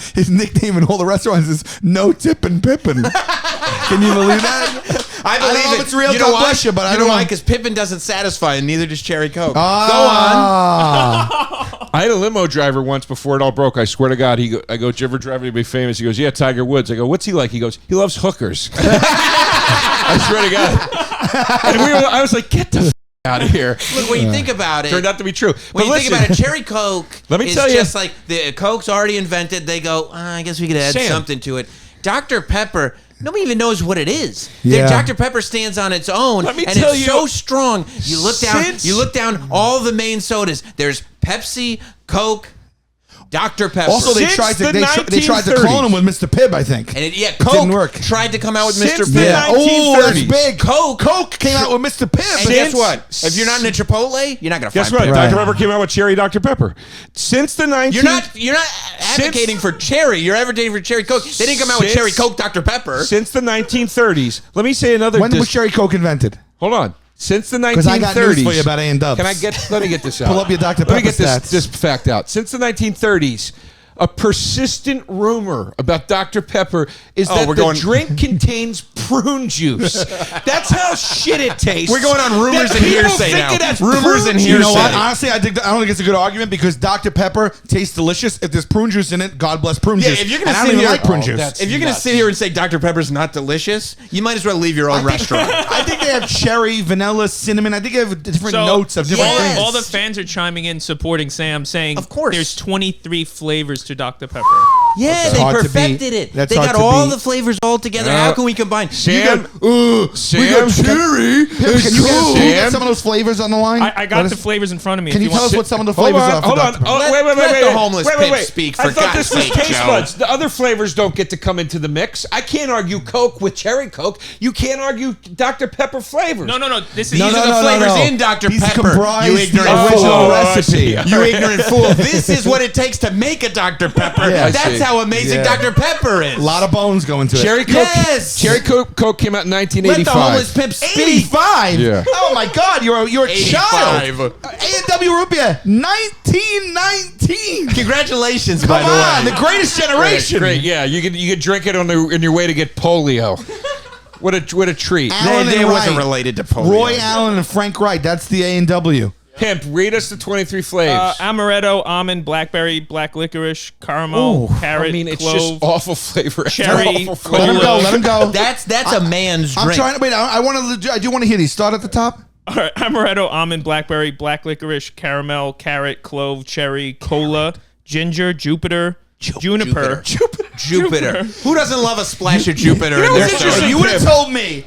in all the restaurants is No Tippin' Pippin." Can you believe that? I believe don't know it. if it's real. You know God why? bless you, but I you don't know why? know. Because Pippin doesn't satisfy, and neither does Cherry Coke. Ah. I had a limo driver once before it all broke. I swear to God, I go, "Did you ever drive to be famous?" He goes, "Yeah, Tiger Woods." I go, "What's he like?" He goes, "He loves hookers." I swear to God. And I was like, "Get the out of here." Look, when you think about it, Turned out to be true. when But you think listen, about it, Cherry Coke Let me is tell you. just like the Coke's already invented. They go, I guess we could add Sam. something to it. Dr. Pepper, nobody even knows what it is. Yeah. Dr. Pepper stands on its own, Let me and tell it's you, so strong. You look down. since- You look down all the main sodas. There's Pepsi, Coke, Dr. Pepper. Also, they Since tried to the they tried to 1930s. clone him with Mr. Pibb, I think. and it didn't Coke work. tried to come out with Since Mr. the Pibb. Yeah. Oh, that's 1930s. big. Coke. Coke came out with Mr. Pibb. And guess Since- what? If you're not in a Chipotle, you're not gonna Guess find what? Pibb. Right. Dr. Pepper came out with cherry Dr. Pepper. Since the 19... You're not advocating for cherry. You're advocating for cherry Coke. They didn't come out with Since- cherry Coke Dr. Pepper. Since the 1930s. Let me say another... When was Cherry Coke invented? Hold on. Since the 1930s. Because I got news for you about A&Dubs. Let me get this out. Pull up your Dr. Let me Pepper get stats. this fact out. Since the 1930s, a persistent rumor about Dr. Pepper is that we're the going- drink contains prune juice. That's how shit it tastes. We're going on rumors That and people hearsay think now. it has Rumors prune and juice. You know hearsay. what? Honestly, I don't think it's a good argument because Dr. Pepper tastes delicious. If there's prune juice in it, God bless prune Yeah, juice. if you're gonna and I don't sit even here- like prune Oh, juice. that's- If you're going to nuts. sit here and say Dr. Pepper's not delicious, you might as well leave your own restaurant. I think they have cherry, vanilla, cinnamon. I think they have different So, notes of different Yes. things. all the fans are chiming in supporting Sam, saying Of course. there's 23 flavors to Dr. Pepper. Yeah, they hard to perfected beat. it. That's They hard got to all beat. the flavors all together. How can we combine? Sam, we got Sam, cherry. Can you Sam. get some of those flavors on the line? I got the flavors in front of me. Can if you tell want. us what some of the Hold flavors on, are? for hold on. Dr. Pepper? Oh, wait, Let the homeless pimp speak, for I thought God's this was sake, taste Joe. buds. The other flavors don't get to come into the mix. I can't argue Coke with cherry Coke. You can't argue Dr. Pepper flavors. No. This is These are the flavors in Dr. These Pepper. comprise You the ignorant original fool. recipe. I see. You ignorant fool. This is what it takes to make a Dr. Pepper. Yeah. I That's see. how amazing Yeah. Dr. Pepper is. A lot of bones go into it. Cherry Coke. Yes. Cherry Coke came out in Let the 1985. homeless pimp speak. 85. Yeah. Oh my God, you're a child. 85. A&W Rupia, 1919. Congratulations, Come by on, the the way. greatest generation. Great, yeah. You could drink it on your way to get polio. What a treat. Alan They and wasn't Wright. related to polio. Roy Allen and Frank Wright. That's the A&W. Pimp, read us the 23 flavors. amaretto, almond, blackberry, black licorice, caramel, carrot, I mean, it's clove. just awful flavor. cherry, Awful flavor. Let him go. Let him go. That's a man's I'm drink. trying to wait. I do want to hear these. Start at the top. All right, amaretto, almond, blackberry, black licorice, caramel, carrot, clove, cherry, cola, ginger, Jupiter, juniper. Jupiter. Who doesn't love a splash of Jupiter know in what's their interesting? soda? You would have told me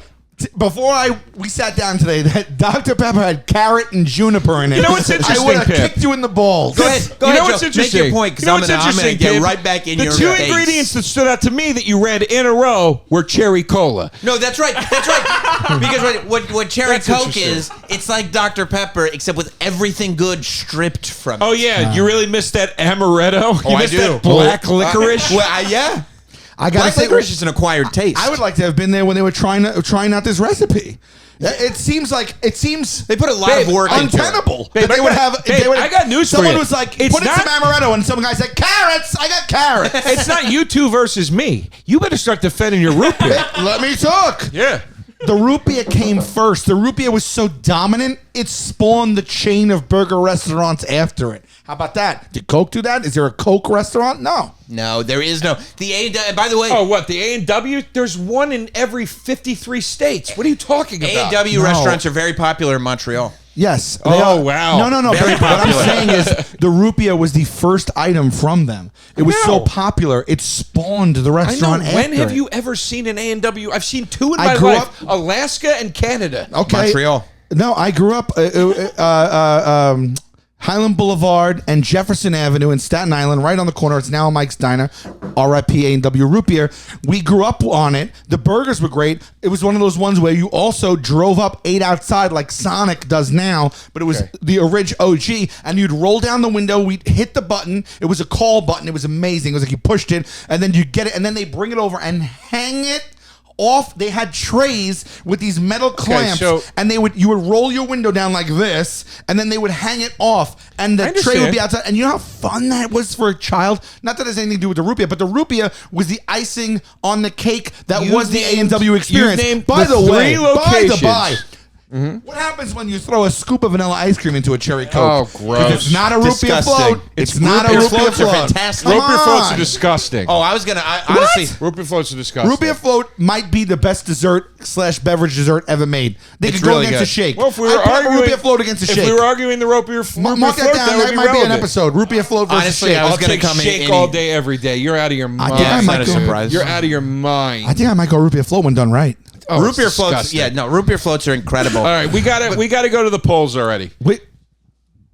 before we sat down today that Dr. Pepper had carrot and juniper in it. You know what's interesting, I would have Pip? kicked you in the balls. Go ahead. Go You ahead, know what's Joe. interesting? Make your point, because You know I'm what's going to interesting, get Pip? right back in the your two face. ingredients that stood out to me that you read in a row were cherry cola. No, that's right. That's right. Because what cherry That's Coke interesting. is, it's like Dr. Pepper, except with everything good stripped from it. Oh yeah, you really missed that amaretto. Oh, You I missed do. that black licorice. Yeah. I gotta Black say, licorice is an acquired taste. I would like to have been there when they were trying out this recipe. It seems They put a lot of work into it. untenable. Babe, that they would have. babe, they would, I got news for Someone you. was like, It's "Put in not- some amaretto," and some guy said, "Carrots." I got carrots. It's not you two versus me. You better start defending your root beer. Let me talk. Yeah. The root beer came first. The root beer was so dominant, it spawned the chain of burger restaurants after it. How about that? Did Coke do that? Is there a Coke restaurant? No. No, there is no. The A. By the way, Oh, what? The A&W? There's one in every 53 states. What are you talking about? A&W No. restaurants are very popular in Montreal. Yes. they Oh, are. wow. No. Very But what I'm popular. saying is the root beer was the first item from them. It was so No. popular, it spawned the I know. restaurant When after have it. you ever seen an A&W? I've seen two in I my grew life. up- Alaska and Canada. Okay. Montreal. No, I grew up Highland Boulevard and Jefferson Avenue in Staten Island, right on the corner. It's now Mike's Diner. RIP A&W root beer. We grew up on it. The burgers were great. It was one of those ones where you also drove up, ate outside like Sonic does now, but it was the original OG, and you'd roll down the window, we'd hit the button. It was a call button. It was amazing. It was like you pushed it, and then you get it, and then they bring it over and hang it off. They had trays with these metal clamps, and you would roll your window down like this, and then they would hang it off, and the tray would be outside. And you know how fun that was for a child? Not that it has anything to do with the root beer, but the root beer was the icing on the cake that was the A&W experience. By the way, by the by. What happens when you throw a scoop of vanilla ice cream into a cherry Coke? Oh, gross. It's not a root beer float. It's not a root beer float. Fantastic. Root beer floats are disgusting. Oh, I was gonna. Honestly, root beer floats are disgusting. Root beer float might be the best dessert / beverage dessert ever made. They could go really against good. a shake. Well, if we were I'd put arguing a root beer float against a shake. If we were arguing the root beer float, Mark that down. that would That might be an relevant. episode. Root beer float versus Honestly, shake. I was I'll gonna take come shake in all day, every day. You're out of your mind. think I might not a go- surprise. You're out of your mind. I think I might go root beer float when done right. Oh, root it's beer floats. disgusting. Yeah, no, root beer floats are incredible. All right, we got to go to the polls already. Wait.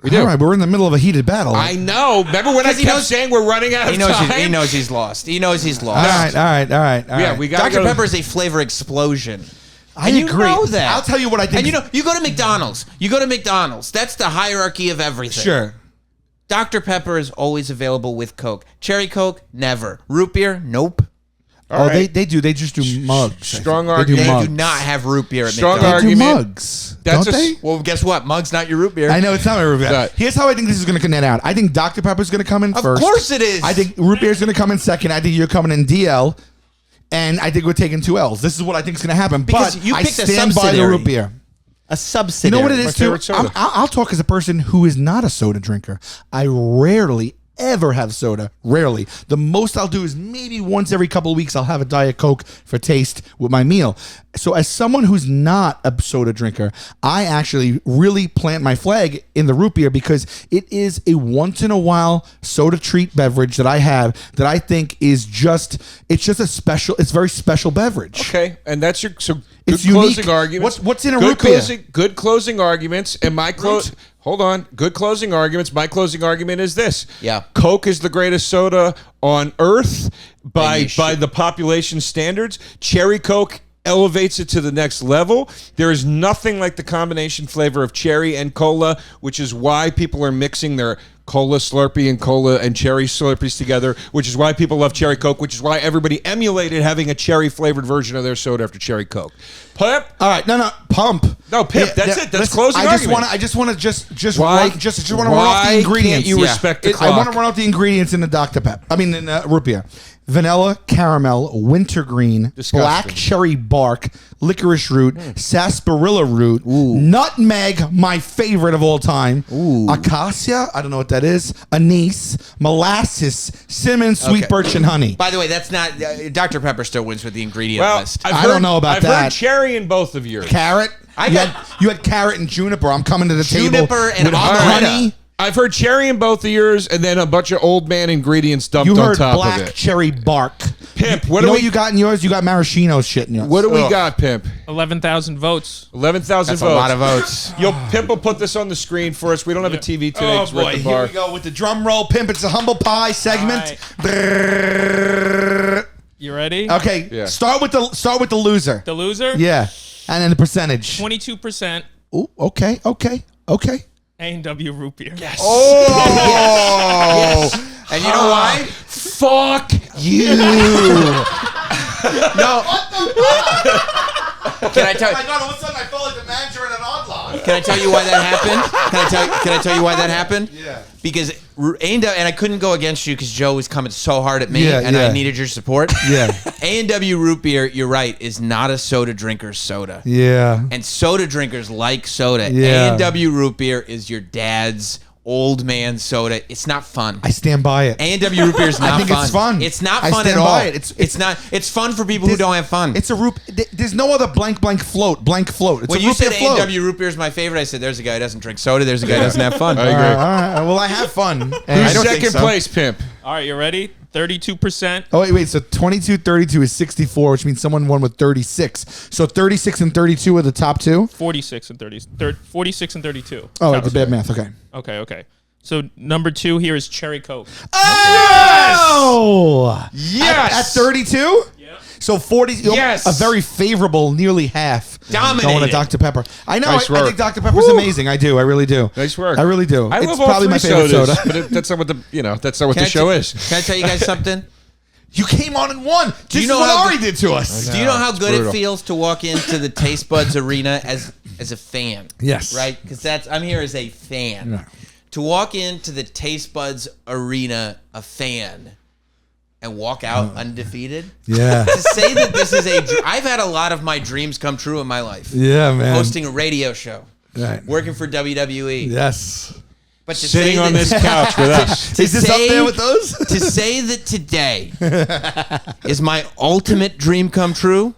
We do. All right, we're in the middle of a heated battle. I know. Remember when I kept saying we're running out of time? He knows he's lost. He knows he's All lost. right. Yeah, we got Dr. Pepper is a flavor explosion. I And agree. You know that. I'll tell you what I think. And you know, you go to McDonald's. That's the hierarchy of everything. Sure. Dr. Pepper is always available with Coke. Cherry Coke, never. Root beer, nope. All right. They do. They just do mugs. Strong I think. argument. They do They mugs. do not have root beer at Strong McDonald's. They do argument. mugs. That's Don't they? Well, guess what? Mug's not your root beer. I know it's not my root beer. That- Here's how I think this is going to net out. I think Dr. Pepper's going to come in Of first. course it is. I think root beer's going to come in second. I think you're coming in DL, and I think we're taking 2 L's. This is what I think is going to happen. Because but you I picked a stand by the subsidiary. root beer. A You subsidiary. know what it is My too? favorite soda. I'll talk as a person who is not a soda drinker. I rarely ever have soda. Rarely. The most I'll do is maybe once every couple of weeks I'll have a Diet Coke for taste with my meal. So as someone who's not a soda drinker, I actually really plant my flag in the root beer because it is a once in a while soda treat beverage that I have that I think is it's very special beverage. Okay, and that's your good It's closing unique. arguments. What's in a good root beer? Good closing arguments, and my Hold on. Good closing arguments. My closing argument is this. Yeah. Coke is the greatest soda on earth by should- the population standards. Cherry Coke elevates it to the next level. There is nothing like the combination flavor of cherry and cola, which is why people are mixing their cola Slurpee and cola and cherry Slurpees together, which is why people love Cherry Coke, which is why everybody emulated having a cherry flavored version of their soda after Cherry Coke. Pimp? All right, no, pump. No, Pimp. That's it. That's listen, closing I just argument. want to. I just want to just Why? want to run off the ingredients. Can't you respect the I clock? want to run off the ingredients in the Dr. Pepper. I mean, in root beer: vanilla, caramel, wintergreen, Disgusting. black cherry bark, licorice root, sarsaparilla root, nutmeg, my favorite of all time, acacia. I don't know what that is. Anise, molasses, cinnamon, sweet Okay. birch, and honey. By the way, that's not Dr. Pepper still wins with the ingredient Well, list. I don't know about I've that. heard cherry in both of yours. Carrot. You had carrot and juniper. I'm coming to the table Juniper and with amaretto. honey. I've heard cherry in both of yours, and then a bunch of old man ingredients dumped You on heard top black of it. cherry bark. Pimp, You what know do what we you got in yours? You got maraschino shit in yours. What do we Ugh. got, Pimp? 11,000 votes. 11,000 That's votes. a lot of votes. Pimp will put this on the screen for us. We don't have a TV today Oh 'cause we're at boy, the here bar. we go with the drum roll. Pimp, it's a humble pie segment. All Brrrr. You ready? Okay, Yeah. start with the loser. The loser? Yeah, and then the percentage. 22% Ooh, okay. A&W root beer. Yes. Oh! And you know why? Fuck You. No. Can I tell you? God! All of a sudden, I felt like the manager in an odd lot. Can I tell you why that happened? Can I tell you why that happened? Yeah. Because A&W, and I couldn't go against you because Joe was coming so hard at me, Yeah, and yeah. I needed your support. Yeah. A&W root beer, you're right, is not a soda drinker's soda. Yeah. And soda drinkers like soda. Yeah. A&W root beer is your dad's old man soda. It's not fun. I stand by it. A&W root beer is not I think fun. it's fun. It's not I fun at stand all. by it. It's not. It's fun for people who don't have fun. It's a root. There's no other blank float. It's when a you root beer said float. A&W root beer is my favorite, I said, there's a guy who doesn't drink soda. There's a guy who doesn't have fun. I agree. All right. Well, I have fun. And I Who's don't think second so. place, Pimp? All right, you ready? 32%. Oh, wait. So 22-32 is 64, which means someone won with 36. So 36 and 32 are the top two? 46 and 32. Oh, it's a bad math. Okay. Okay. So number 2 here is cherry Coke. Oh! Yes! At 32? Yeah. So 40, Yes! a very favorable, nearly half. Dominated. Going to Dr. Pepper. I know, Nice I work. think Dr. Pepper's amazing. I do, I really do. Nice work. I really do. I It's love all probably 3 my favorite sodas, soda. but that's not what that's not what Can the I show t- is. Can I tell you guys something? You came on and won. This is know what how Ari did to us. Do you know how it's good brutal. it feels to walk into the Taste Buds arena as a fan? Yes. Right? Because I'm here as a fan. Yeah. To walk into the Taste Buds arena a fan and walk out undefeated. Yeah. To say that this is I've had a lot of my dreams come true in my life. Yeah, man. Hosting a radio show, Right. working for WWE. Yes. But to Sitting say on that, this couch with us. Is this up there with those? To say that today is my ultimate dream come true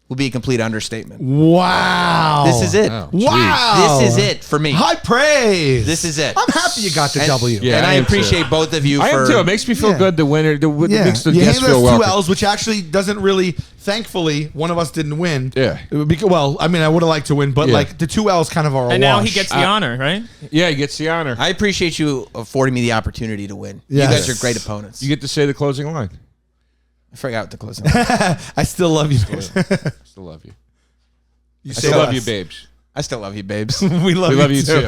will be a complete understatement. Wow. This is it. Oh, Wow. This is it for me. High praise. This is it. I'm happy you got the And- W. Yeah, and I I am too. appreciate both of you I for am too. It makes me feel Yeah. good. The winner. It makes the you guests handed us feel 2 welcome. L's, which actually doesn't really. Thankfully, one of us didn't win. Yeah. Well, I mean, I would have liked to win, but Yeah. like the 2 L's kind of are a And now wash. he gets the honor, right? Yeah, he gets the honor. I appreciate you affording me the opportunity to win. Yes. You guys are great opponents. You get to say the closing line. I forgot what the closing. I still love you. Still love you. You I say still love less. you, babes. I still love you, babes. We love We you love you too.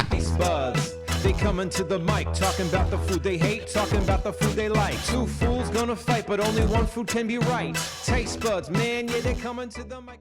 Taste buds. They coming to the mic, talking about the food they hate, talking about the food they like. 2 fools gonna fight, but only one food can be right. Taste buds, man, yeah, they coming to the mic.